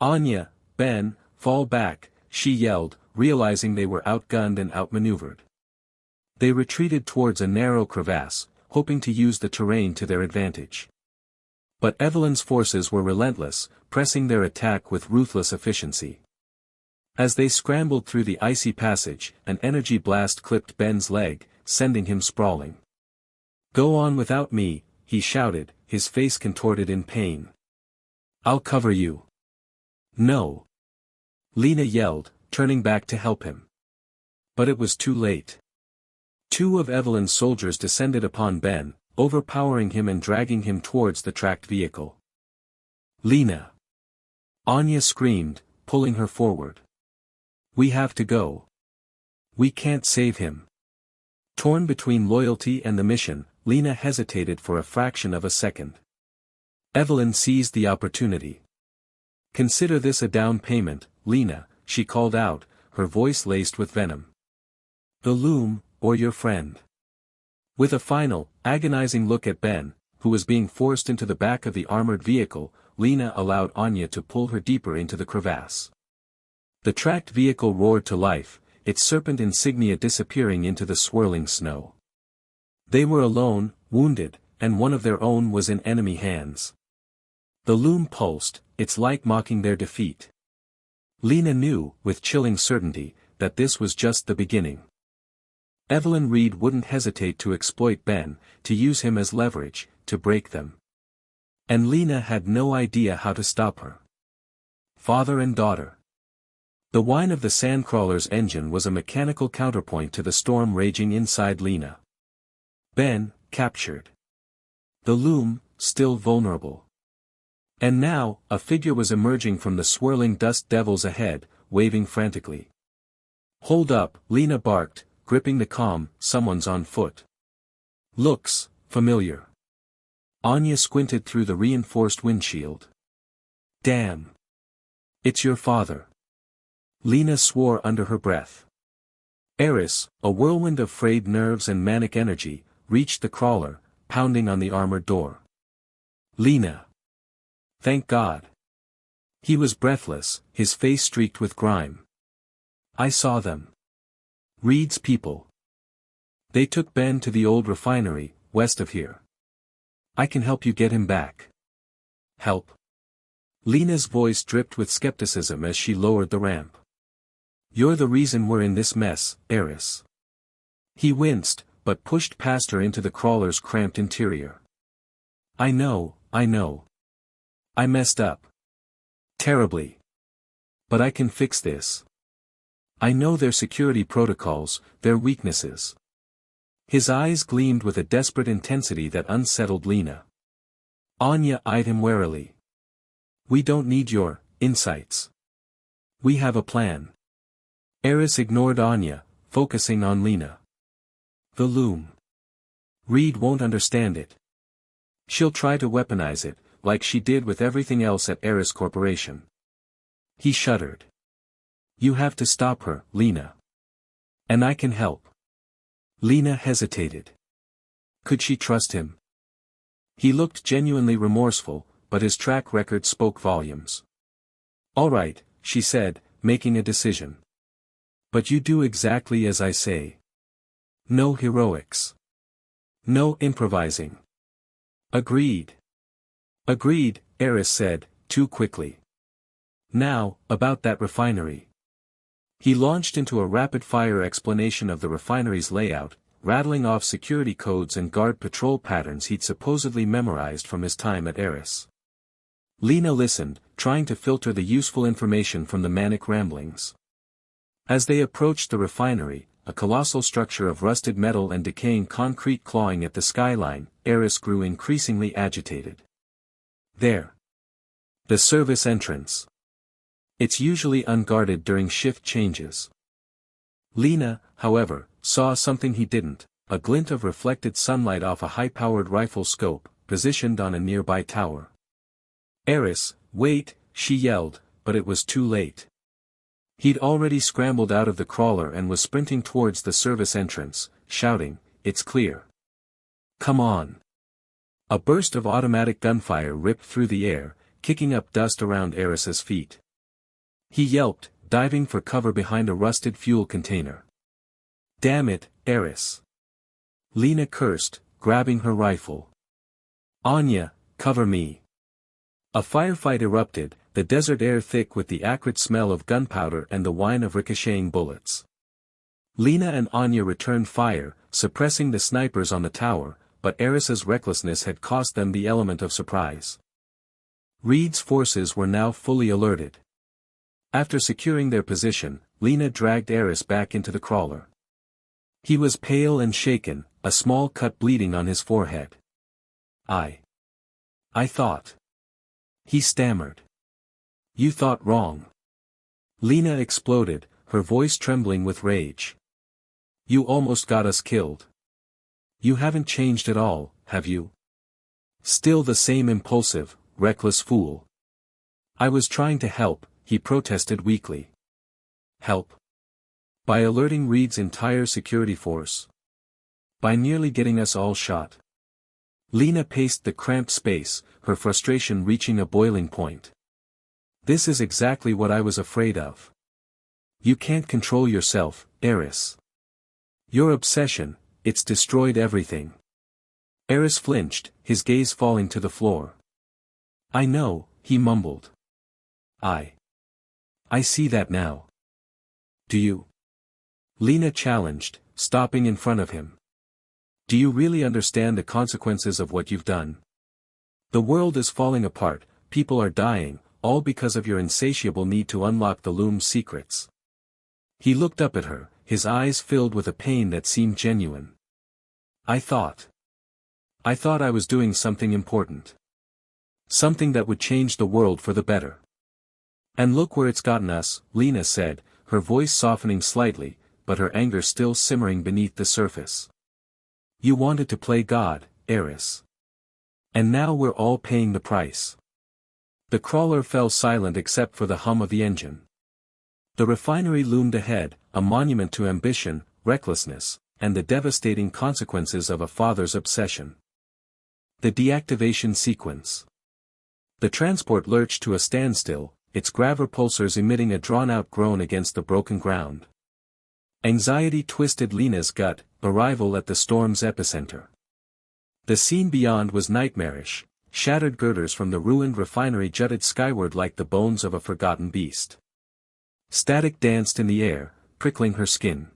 "Anya, Ben, fall back," she yelled, realizing they were outgunned and outmaneuvered. They retreated towards a narrow crevasse, hoping to use the terrain to their advantage. But Evelyn's forces were relentless, pressing their attack with ruthless efficiency. As they scrambled through the icy passage, an energy blast clipped Ben's leg, sending him sprawling. "Go on without me," he shouted, his face contorted in pain. I'll cover you. No. Lena yelled, turning back to help him. But it was too late. Two of Evelyn's soldiers descended upon Ben, overpowering him and dragging him towards the tracked vehicle. Lena! Anya screamed, pulling her forward. We have to go. We can't save him. Torn between loyalty and the mission, Lena hesitated for a fraction of a second. Evelyn seized the opportunity. Consider this a down payment, Lena, she called out, her voice laced with venom. The loom, or your friend. With a final, agonizing look at Ben, who was being forced into the back of the armored vehicle, Lena allowed Anya to pull her deeper into the crevasse. The tracked vehicle roared to life, its serpent insignia disappearing into the swirling snow. They were alone, wounded, and one of their own was in enemy hands. The loom pulsed, its light mocking their defeat. Lena knew, with chilling certainty, that this was just the beginning. Evelyn Reed wouldn't hesitate to exploit Ben, to use him as leverage, to break them. And Lena had no idea how to stop her. Father and daughter. The whine of the sandcrawler's engine was a mechanical counterpoint to the storm raging inside Lena. Ben, captured. The loom, still vulnerable. And now, a figure was emerging from the swirling dust devils ahead, waving frantically. Hold up, Lena barked, gripping the comm, someone's on foot. Looks familiar. Anya squinted through the reinforced windshield. Damn. It's your father. Lena swore under her breath. Eris, a whirlwind of frayed nerves and manic energy, reached the crawler, pounding on the armored door. Lena. Thank God. He was breathless, his face streaked with grime. I saw them. Reed's people. They took Ben to the old refinery, west of here. I can help you get him back. Help? Lena's voice dripped with skepticism as she lowered the ramp. You're the reason we're in this mess, Eris. He winced, but pushed past her into the crawler's cramped interior. I know. I messed up. Terribly. But I can fix this. I know their security protocols, their weaknesses. His eyes gleamed with a desperate intensity that unsettled Lena. Anya eyed him warily. We don't need your insights. We have a plan. Eris ignored Anya, focusing on Lena. The loom. Reed won't understand it. She'll try to weaponize it, like she did with everything else at Eris Corporation. He shuddered. You have to stop her, Lena. And I can help. Lena hesitated. Could she trust him? He looked genuinely remorseful, but his track record spoke volumes. All right, she said, making a decision. But you do exactly as I say. No heroics. No improvising. Agreed. Agreed, Eris said, too quickly. Now, about that refinery. He launched into a rapid-fire explanation of the refinery's layout, rattling off security codes and guard patrol patterns he'd supposedly memorized from his time at Eris. Lena listened, trying to filter the useful information from the manic ramblings. As they approached the refinery, a colossal structure of rusted metal and decaying concrete clawing at the skyline, Eris grew increasingly agitated. There. The service entrance. It's usually unguarded during shift changes. Lena, however, saw something he didn't, a glint of reflected sunlight off a high-powered rifle scope, positioned on a nearby tower. Eris, wait, she yelled, but it was too late. He'd already scrambled out of the crawler and was sprinting towards the service entrance, shouting, "It's clear. Come on." A burst of automatic gunfire ripped through the air, kicking up dust around Eris's feet. He yelped, diving for cover behind a rusted fuel container. Damn it, Eris. Lena cursed, grabbing her rifle. Anya, cover me. A firefight erupted, the desert air thick with the acrid smell of gunpowder and the whine of ricocheting bullets. Lena and Anya returned fire, suppressing the snipers on the tower, but Eris's recklessness had cost them the element of surprise. Reed's forces were now fully alerted. After securing their position, Lena dragged Eris back into the crawler. He was pale and shaken, a small cut bleeding on his forehead. I thought. He stammered. You thought wrong. Lena exploded, her voice trembling with rage. You almost got us killed. You haven't changed at all, have you? Still the same impulsive, reckless fool. I was trying to help, he protested weakly. Help? By alerting Reed's entire security force. By nearly getting us all shot. Lena paced the cramped space, her frustration reaching a boiling point. This is exactly what I was afraid of. You can't control yourself, Eris. Your obsession, it's destroyed everything. Eris flinched, his gaze falling to the floor. I know, he mumbled. I see that now. Do you? Lena challenged, stopping in front of him. Do you really understand the consequences of what you've done? The world is falling apart, people are dying, all because of your insatiable need to unlock the loom's secrets. He looked up at her, his eyes filled with a pain that seemed genuine. I thought I was doing something important. Something that would change the world for the better. And look where it's gotten us, Lena said, her voice softening slightly, but her anger still simmering beneath the surface. You wanted to play God, Eris. And now we're all paying the price. The crawler fell silent except for the hum of the engine. The refinery loomed ahead, a monument to ambition, recklessness, and the devastating consequences of a father's obsession. The deactivation sequence. The transport lurched to a standstill, its gravipulsors emitting a drawn-out groan against the broken ground. Anxiety twisted Lena's gut, arrival at the storm's epicenter. The scene beyond was nightmarish, shattered girders from the ruined refinery jutted skyward like the bones of a forgotten beast. Static danced in the air, prickling her skin.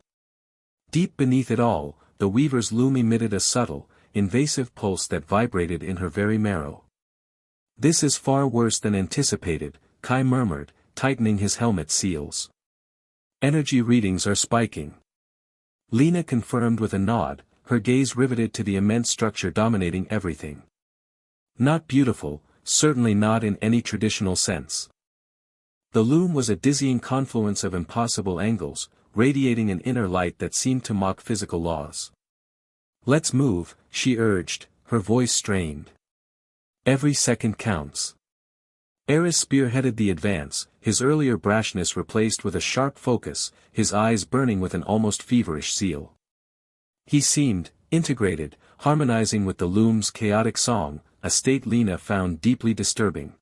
Deep beneath it all, the weaver's loom emitted a subtle, invasive pulse that vibrated in her very marrow. This is far worse than anticipated, Kai murmured, tightening his helmet seals. Energy readings are spiking. Lena confirmed with a nod, her gaze riveted to the immense structure dominating everything. Not beautiful, certainly not in any traditional sense. The loom was a dizzying confluence of impossible angles, radiating an inner light that seemed to mock physical laws. Let's move, she urged, her voice strained. Every second counts. Eris spearheaded the advance, his earlier brashness replaced with a sharp focus, his eyes burning with an almost feverish zeal. He seemed, integrated, harmonizing with the loom's chaotic song, a state Lena found deeply disturbing.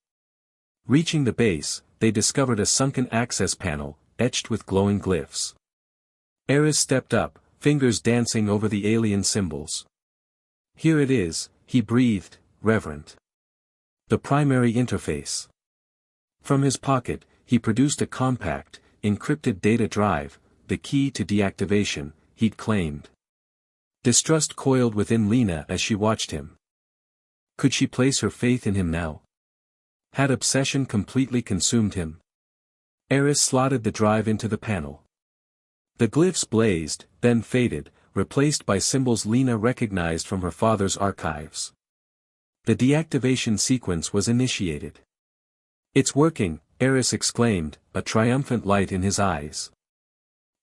Reaching the base, they discovered a sunken access panel, etched with glowing glyphs. Eris stepped up, fingers dancing over the alien symbols. Here it is, he breathed, reverent. The primary interface. From his pocket, he produced a compact, encrypted data drive, the key to deactivation, he'd claimed. Distrust coiled within Lena as she watched him. Could she place her faith in him now? Had obsession completely consumed him? Eris slotted the drive into the panel. The glyphs blazed, then faded, replaced by symbols Lena recognized from her father's archives. The deactivation sequence was initiated. It's working, Eris exclaimed, a triumphant light in his eyes.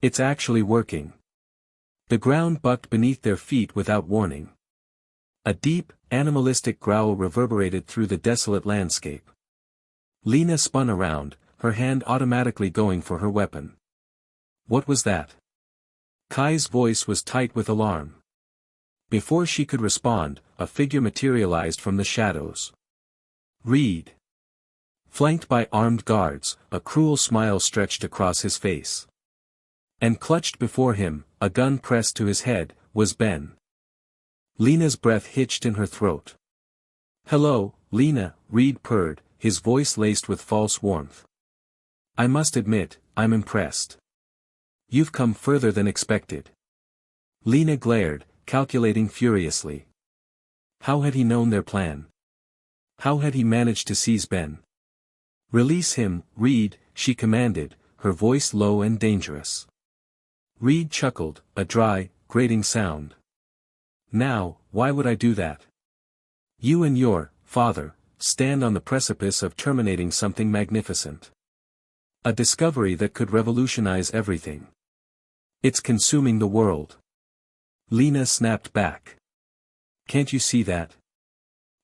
It's actually working. The ground bucked beneath their feet without warning. A deep, animalistic growl reverberated through the desolate landscape. Lena spun around, her hand automatically going for her weapon. What was that? Kai's voice was tight with alarm. Before she could respond, a figure materialized from the shadows. Reed. Flanked by armed guards, a cruel smile stretched across his face. And clutched before him, a gun pressed to his head, was Ben. Lena's breath hitched in her throat. Hello, Lena, Reed purred, his voice laced with false warmth. I must admit, I'm impressed. You've come further than expected. Lena glared, calculating furiously. How had he known their plan? How had he managed to seize Ben? "Release him, Reed," she commanded, her voice low and dangerous. Reed chuckled, a dry, grating sound. "Now, why would I do that? You and your father stand on the precipice of terminating something magnificent. A discovery that could revolutionize everything. It's consuming the world." Lena snapped back. "Can't you see that?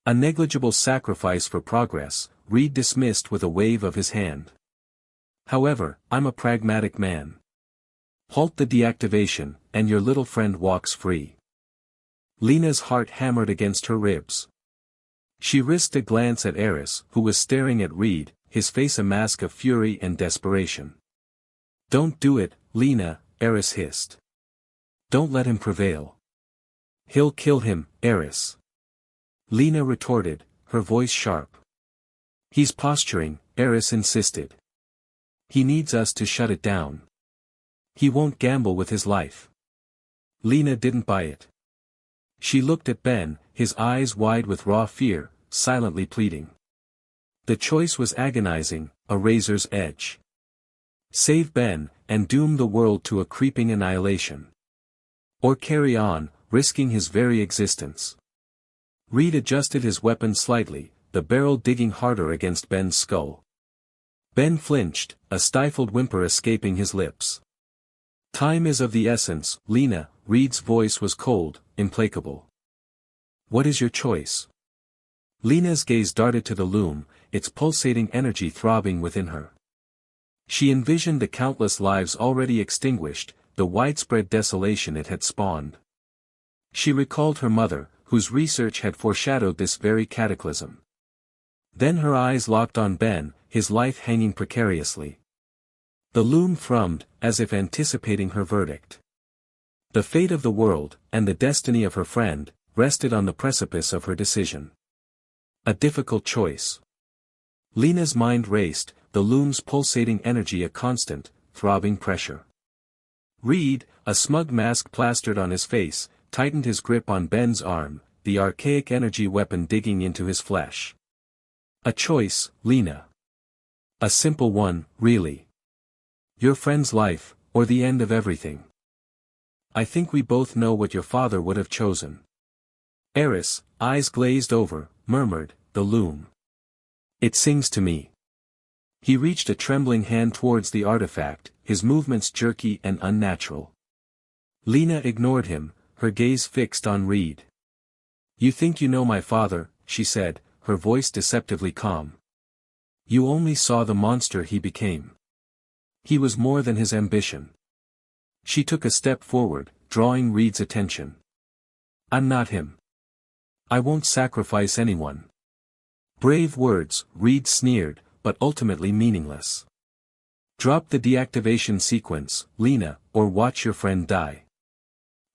A negligible sacrifice for progress," Reed dismissed with a wave of his hand. "However, I'm a pragmatic man. Halt the deactivation, and your little friend walks free." Lena's heart hammered against her ribs. She risked a glance at Eris, who was staring at Reed, his face a mask of fury and desperation. "Don't do it, Lena," Eris hissed. "Don't let him prevail." "He'll kill him, Eris." Lena retorted, her voice sharp. "He's posturing," Eris insisted. "He needs us to shut it down. He won't gamble with his life." Lena didn't buy it. She looked at Ben, his eyes wide with raw fear, silently pleading. The choice was agonizing, a razor's edge. Save Ben, and doom the world to a creeping annihilation. Or carry on, risking his very existence. Reed adjusted his weapon slightly, the barrel digging harder against Ben's skull. Ben flinched, a stifled whimper escaping his lips. "Time is of the essence, Lena," Reed's voice was cold, implacable. "What is your choice?" Lena's gaze darted to the loom, its pulsating energy throbbing within her. She envisioned the countless lives already extinguished, the widespread desolation it had spawned. She recalled her mother, whose research had foreshadowed this very cataclysm. Then her eyes locked on Ben, his life hanging precariously. The loom thrummed, as if anticipating her verdict. The fate of the world, and the destiny of her friend, rested on the precipice of her decision. A difficult choice. Lena's mind raced, the loom's pulsating energy a constant, throbbing pressure. Reed, a smug mask plastered on his face, tightened his grip on Ben's arm, the archaic energy weapon digging into his flesh. "A choice, Lena. A simple one, really. Your friend's life, or the end of everything." "I think we both know what your father would have chosen." Eris, eyes glazed over, murmured, "The loom. It sings to me." He reached a trembling hand towards the artifact, his movements jerky and unnatural. Lena ignored him, her gaze fixed on Reed. "You think you know my father," she said, her voice deceptively calm. "You only saw the monster he became. He was more than his ambition." She took a step forward, drawing Reed's attention. "I'm not him. I won't sacrifice anyone." Brave words, Reed sneered, but ultimately meaningless. "Drop the deactivation sequence, Lena, or watch your friend die."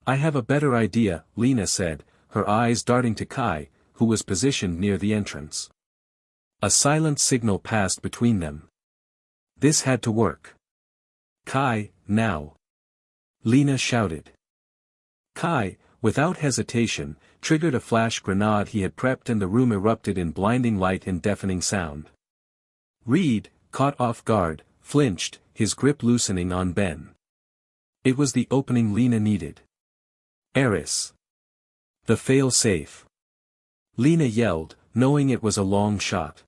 "I have a better idea," Lena said, her eyes darting to Kai, who was positioned near the entrance. A silent signal passed between them. This had to work. "Kai, now!" Lena shouted. Kai, without hesitation, triggered a flash grenade he had prepped and the room erupted in blinding light and deafening sound. Reed, caught off guard, flinched, his grip loosening on Ben. It was the opening Lena needed. "Eris! The fail-safe!" Lena yelled, knowing it was a long shot.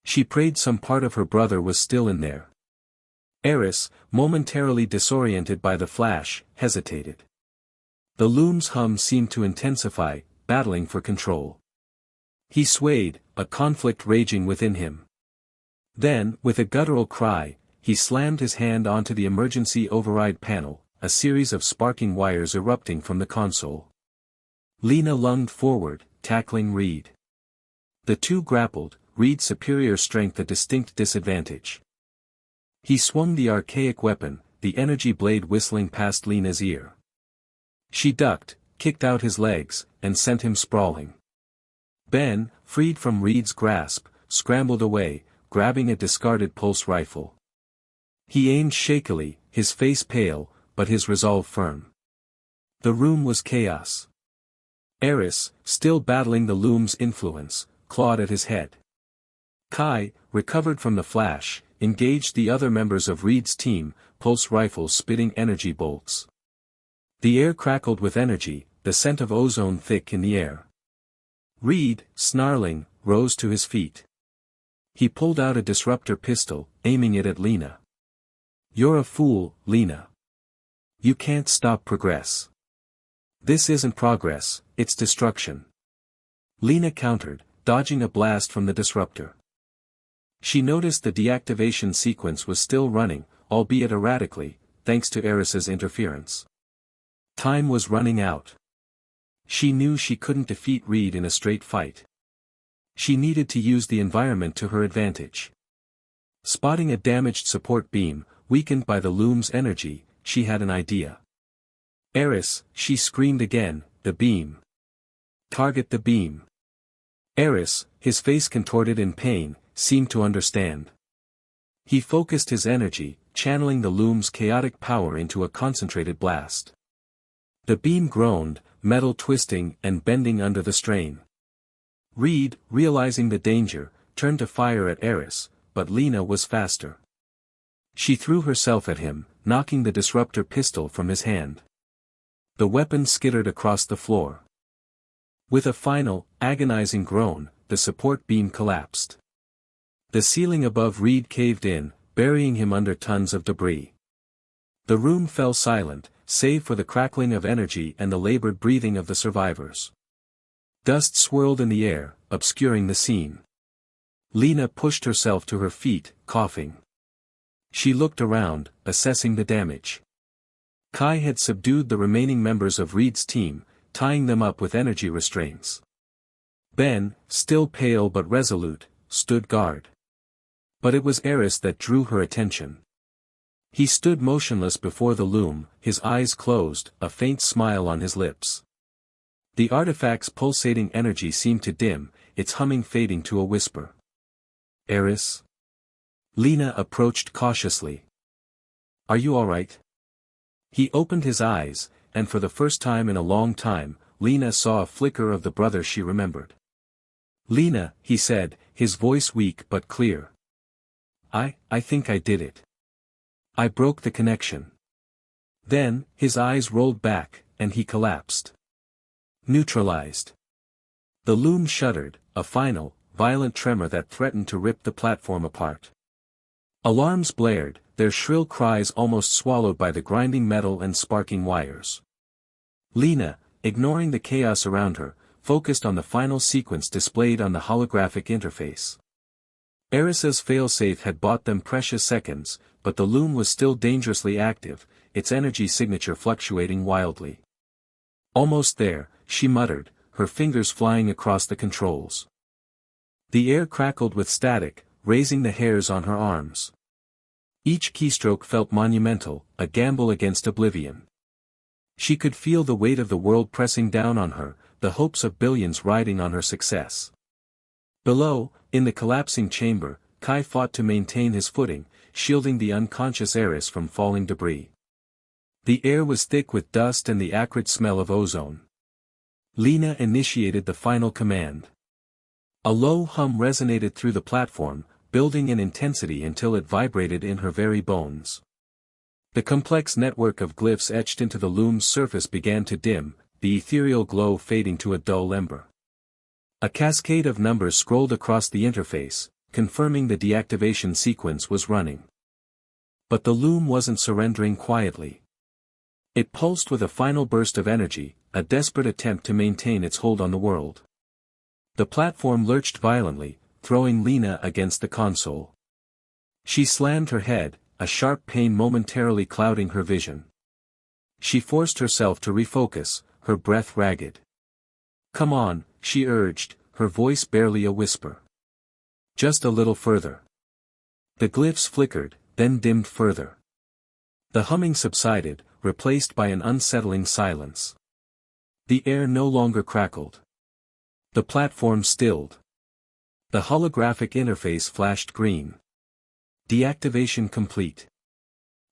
She prayed some part of her brother was still in there. Eris, momentarily disoriented by the flash, hesitated. The loom's hum seemed to intensify, battling for control. He swayed, a conflict raging within him. Then, with a guttural cry, he slammed his hand onto the emergency override panel, a series of sparking wires erupting from the console. Lena lunged forward, tackling Reed. The two grappled, Reed's superior strength a distinct disadvantage. He swung the archaic weapon, the energy blade whistling past Lena's ear. She ducked, kicked out his legs, and sent him sprawling. Ben, freed from Reed's grasp, scrambled away, grabbing a discarded pulse rifle. He aimed shakily, his face pale, but his resolve firm. The room was chaos. Eris, still battling the loom's influence, clawed at his head. Kai, recovered from the flash, engaged the other members of Reed's team, pulse rifles spitting energy bolts. The air crackled with energy, the scent of ozone thick in the air. Reed, snarling, rose to his feet. He pulled out a disruptor pistol, aiming it at Lena. "You're a fool, Lena. You can't stop progress. This isn't progress, it's destruction." Lena countered, dodging a blast from the disruptor. She noticed the deactivation sequence was still running, albeit erratically, thanks to Eris's interference. Time was running out. She knew she couldn't defeat Reed in a straight fight. She needed to use the environment to her advantage. Spotting a damaged support beam, weakened by the loom's energy, she had an idea. "Eris," she screamed again, "the beam. Target the beam." Eris, his face contorted in pain, seemed to understand. He focused his energy, channeling the loom's chaotic power into a concentrated blast. The beam groaned, metal twisting and bending under the strain. Reed, realizing the danger, turned to fire at Eris, but Lena was faster. She threw herself at him, knocking the disruptor pistol from his hand. The weapon skittered across the floor. With a final, agonizing groan, the support beam collapsed. The ceiling above Reed caved in, burying him under tons of debris. The room fell silent, save for the crackling of energy and the labored breathing of the survivors. Dust swirled in the air, obscuring the scene. Lena pushed herself to her feet, coughing. She looked around, assessing the damage. Kai had subdued the remaining members of Reed's team, tying them up with energy restraints. Ben, still pale but resolute, stood guard. But it was Eris that drew her attention. He stood motionless before the loom, his eyes closed, a faint smile on his lips. The artifact's pulsating energy seemed to dim, its humming fading to a whisper. "Eris?" Lena approached cautiously. "Are you all right?" He opened his eyes, and for the first time in a long time, Lena saw a flicker of the brother she remembered. "Lena," he said, his voice weak but clear. I think I did it. I broke the connection." Then, his eyes rolled back, and he collapsed. Neutralized. The loom shuddered, a final, violent tremor that threatened to rip the platform apart. Alarms blared, their shrill cries almost swallowed by the grinding metal and sparking wires. Lena, ignoring the chaos around her, focused on the final sequence displayed on the holographic interface. Eris's failsafe had bought them precious seconds, but the loom was still dangerously active, its energy signature fluctuating wildly. "Almost there," she muttered, her fingers flying across the controls. The air crackled with static, raising the hairs on her arms. Each keystroke felt monumental, a gamble against oblivion. She could feel the weight of the world pressing down on her, the hopes of billions riding on her success. Below, in the collapsing chamber, Kai fought to maintain his footing, shielding the unconscious Eris from falling debris. The air was thick with dust and the acrid smell of ozone. Lena initiated the final command. A low hum resonated through the platform, building in intensity until it vibrated in her very bones. The complex network of glyphs etched into the loom's surface began to dim, the ethereal glow fading to a dull ember. A cascade of numbers scrolled across the interface, confirming the deactivation sequence was running. But the loom wasn't surrendering quietly. It pulsed with a final burst of energy, a desperate attempt to maintain its hold on the world. The platform lurched violently, throwing Lena against the console. She slammed her head, a sharp pain momentarily clouding her vision. She forced herself to refocus, her breath ragged. "Come on," she urged, her voice barely a whisper. "Just a little further." The glyphs flickered, then dimmed further. The humming subsided, replaced by an unsettling silence. The air no longer crackled. The platform stilled. The holographic interface flashed green. Deactivation complete.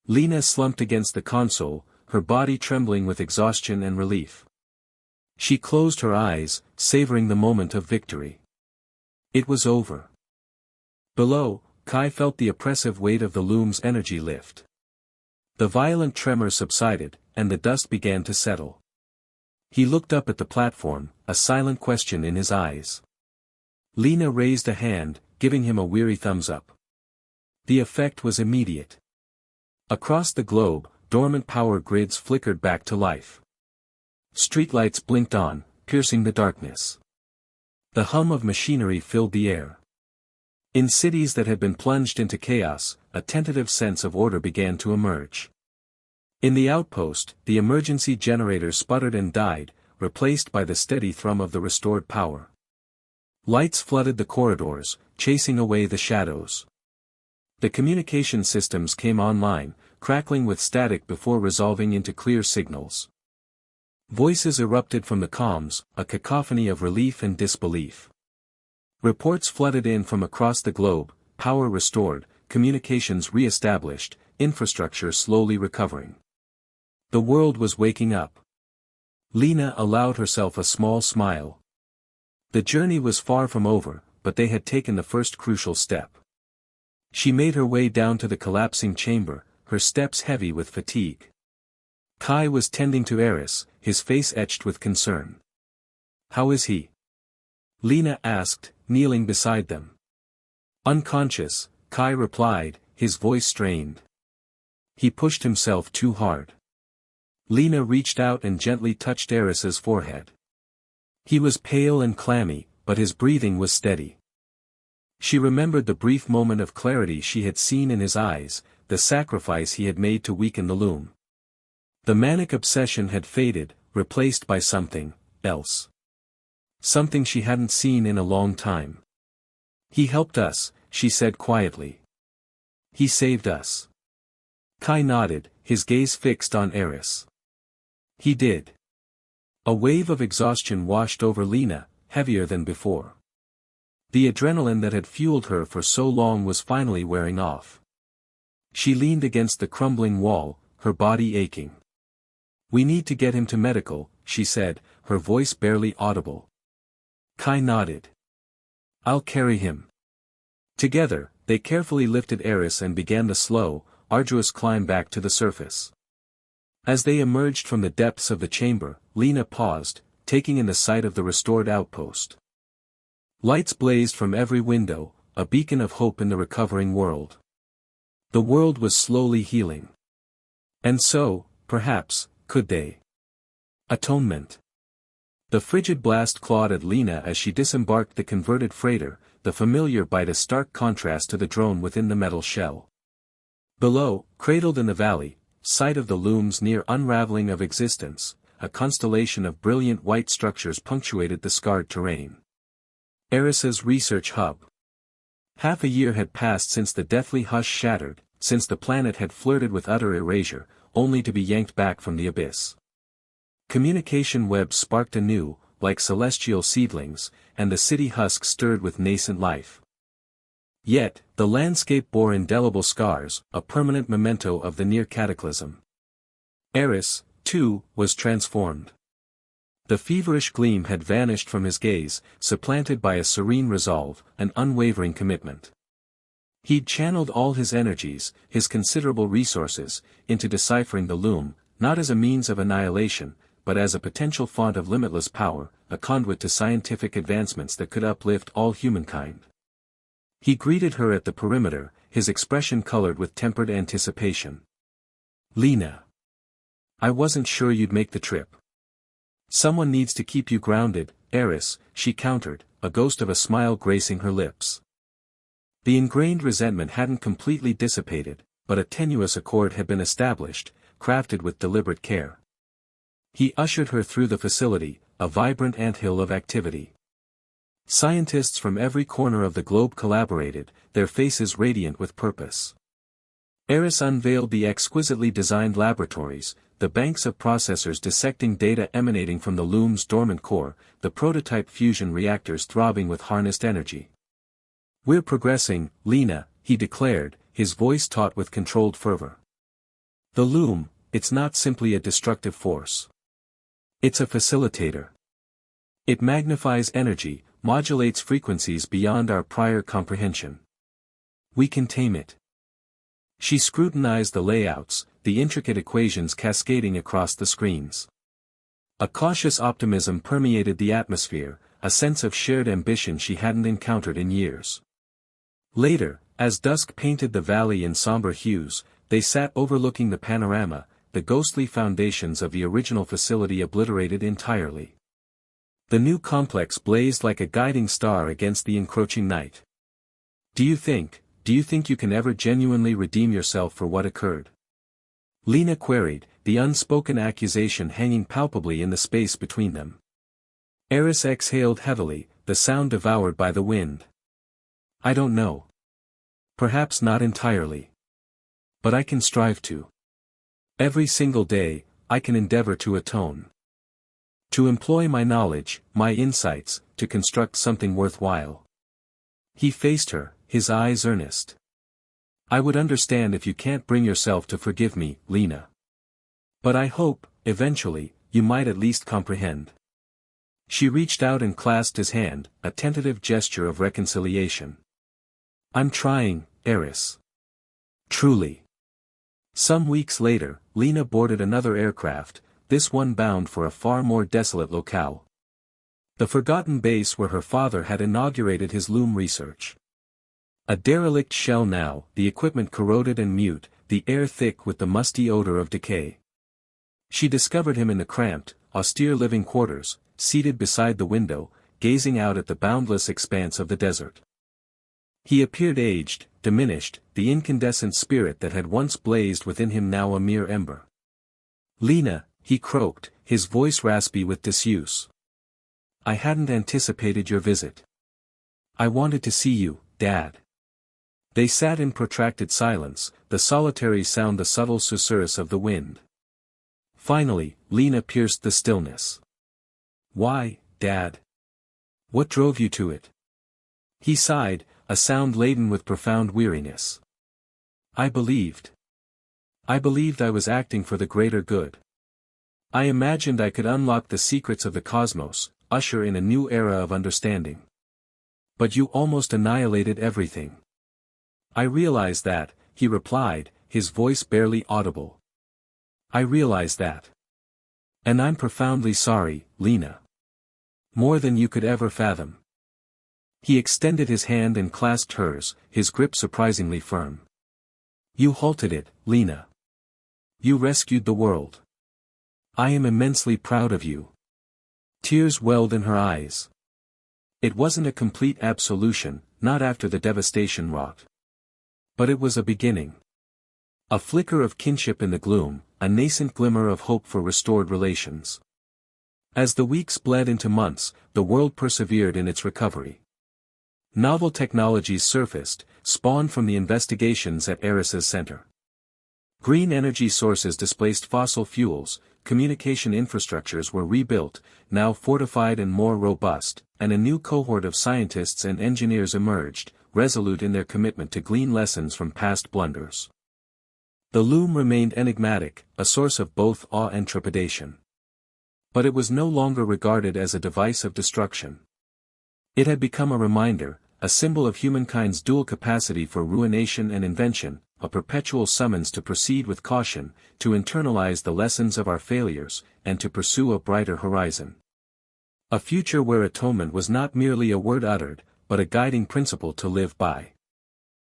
Lena slumped against the console, her body trembling with exhaustion and relief. She closed her eyes, savoring the moment of victory. It was over. Below, Kai felt the oppressive weight of the loom's energy lift. The violent tremor subsided, and the dust began to settle. He looked up at the platform, a silent question in his eyes. Lena raised a hand, giving him a weary thumbs up. The effect was immediate. Across the globe, dormant power grids flickered back to life. Streetlights blinked on, piercing the darkness. The hum of machinery filled the air. In cities that had been plunged into chaos, a tentative sense of order began to emerge. In the outpost, the emergency generators sputtered and died, replaced by the steady thrum of the restored power. Lights flooded the corridors, chasing away the shadows. The communication systems came online, crackling with static before resolving into clear signals. Voices erupted from the comms, a cacophony of relief and disbelief. Reports flooded in from across the globe, power restored, communications re-established, infrastructure slowly recovering. The world was waking up. Lena allowed herself a small smile. The journey was far from over, but they had taken the first crucial step. She made her way down to the collapsing chamber, her steps heavy with fatigue. Kai was tending to Eris, his face etched with concern. "How is he?" Lena asked, kneeling beside them. "Unconscious," Kai replied, his voice strained. "He pushed himself too hard." Lena reached out and gently touched Eris's forehead. He was pale and clammy, but his breathing was steady. She remembered the brief moment of clarity she had seen in his eyes, the sacrifice he had made to weaken the loom. The manic obsession had faded, replaced by something else. Something she hadn't seen in a long time. "He helped us," she said quietly. "He saved us." Kai nodded, his gaze fixed on Eris. "He did." A wave of exhaustion washed over Lena, heavier than before. The adrenaline that had fueled her for so long was finally wearing off. She leaned against the crumbling wall, her body aching. "We need to get him to medical," she said, her voice barely audible. Kai nodded. "I'll carry him." Together, they carefully lifted Eris and began the slow, arduous climb back to the surface. As they emerged from the depths of the chamber, Lena paused, taking in the sight of the restored outpost. Lights blazed from every window, a beacon of hope in the recovering world. The world was slowly healing. And so, perhaps, could they. Atonement. The frigid blast clawed at Lena as she disembarked the converted freighter, the familiar bite a stark contrast to the drone within the metal shell. Below, cradled in the valley, sight of the loom's near unraveling of existence, a constellation of brilliant white structures punctuated the scarred terrain. Eris's research hub. Half a year had passed since the deathly hush shattered, since the planet had flirted with utter erasure, only to be yanked back from the abyss. Communication webs sparked anew, like celestial seedlings, and the city husk stirred with nascent life. Yet, the landscape bore indelible scars, a permanent memento of the near cataclysm. Eris, too, was transformed. The feverish gleam had vanished from his gaze, supplanted by a serene resolve, an unwavering commitment. He'd channeled all his energies, his considerable resources, into deciphering the loom, not as a means of annihilation, but as a potential font of limitless power, a conduit to scientific advancements that could uplift all humankind. He greeted her at the perimeter, his expression colored with tempered anticipation. "Lena. I wasn't sure you'd make the trip." "Someone needs to keep you grounded, Eris," she countered, a ghost of a smile gracing her lips. The ingrained resentment hadn't completely dissipated, but a tenuous accord had been established, crafted with deliberate care. He ushered her through the facility, a vibrant anthill of activity. Scientists from every corner of the globe collaborated, their faces radiant with purpose. Eris unveiled the exquisitely designed laboratories, the banks of processors dissecting data emanating from the loom's dormant core, the prototype fusion reactors throbbing with harnessed energy. "We're progressing, Lena," he declared, his voice taut with controlled fervor. "The loom, it's not simply a destructive force. It's a facilitator. It magnifies energy, modulates frequencies beyond our prior comprehension. We can tame it. She scrutinized the layouts, the intricate equations cascading across the screens. A cautious optimism permeated the atmosphere, a sense of shared ambition she hadn't encountered in years. Later, as dusk painted the valley in somber hues, they sat overlooking the panorama, the ghostly foundations of the original facility obliterated entirely. The new complex blazed like a guiding star against the encroaching night. Do you think you can ever genuinely redeem yourself for what occurred? Lena queried, the unspoken accusation hanging palpably in the space between them. Eris exhaled heavily, the sound devoured by the wind. I don't know. Perhaps not entirely. But I can strive to. Every single day, I can endeavor to atone. To employ my knowledge, my insights, to construct something worthwhile. He faced her, his eyes earnest. I would understand if you can't bring yourself to forgive me, Lena. But I hope, eventually, you might at least comprehend. She reached out and clasped his hand, a tentative gesture of reconciliation. I'm trying, Eris. Truly. Some weeks later, Lena boarded another aircraft, this one bound for a far more desolate locale. The forgotten base where her father had inaugurated his loom research. A derelict shell now, the equipment corroded and mute, the air thick with the musty odor of decay. She discovered him in the cramped, austere living quarters, seated beside the window, gazing out at the boundless expanse of the desert. He appeared aged, diminished, the incandescent spirit that had once blazed within him now a mere ember. Lena, he croaked, his voice raspy with disuse. I hadn't anticipated your visit. I wanted to see you, Dad. They sat in protracted silence, the solitary sound the subtle susurrus of the wind. Finally, Lena pierced the stillness. Why, Dad? What drove you to it? He sighed, a sound laden with profound weariness. I believed I was acting for the greater good. I imagined I could unlock the secrets of the cosmos, usher in a new era of understanding. But you almost annihilated everything. I realize that, he replied, his voice barely audible. I realize that. And I'm profoundly sorry, Lena. More than you could ever fathom. He extended his hand and clasped hers, his grip surprisingly firm. You halted it, Lena. You rescued the world. I am immensely proud of you. Tears welled in her eyes. It wasn't a complete absolution, not after the devastation wrought. But it was a beginning. A flicker of kinship in the gloom, a nascent glimmer of hope for restored relations. As the weeks bled into months, the world persevered in its recovery. Novel technologies surfaced, spawned from the investigations at Eris's center. Green energy sources displaced fossil fuels, communication infrastructures were rebuilt, now fortified and more robust, and a new cohort of scientists and engineers emerged, resolute in their commitment to glean lessons from past blunders. The loom remained enigmatic, a source of both awe and trepidation. But it was no longer regarded as a device of destruction. It had become a reminder, a symbol of humankind's dual capacity for ruination and invention, a perpetual summons to proceed with caution, to internalize the lessons of our failures, and to pursue a brighter horizon. A future where atonement was not merely a word uttered, but a guiding principle to live by.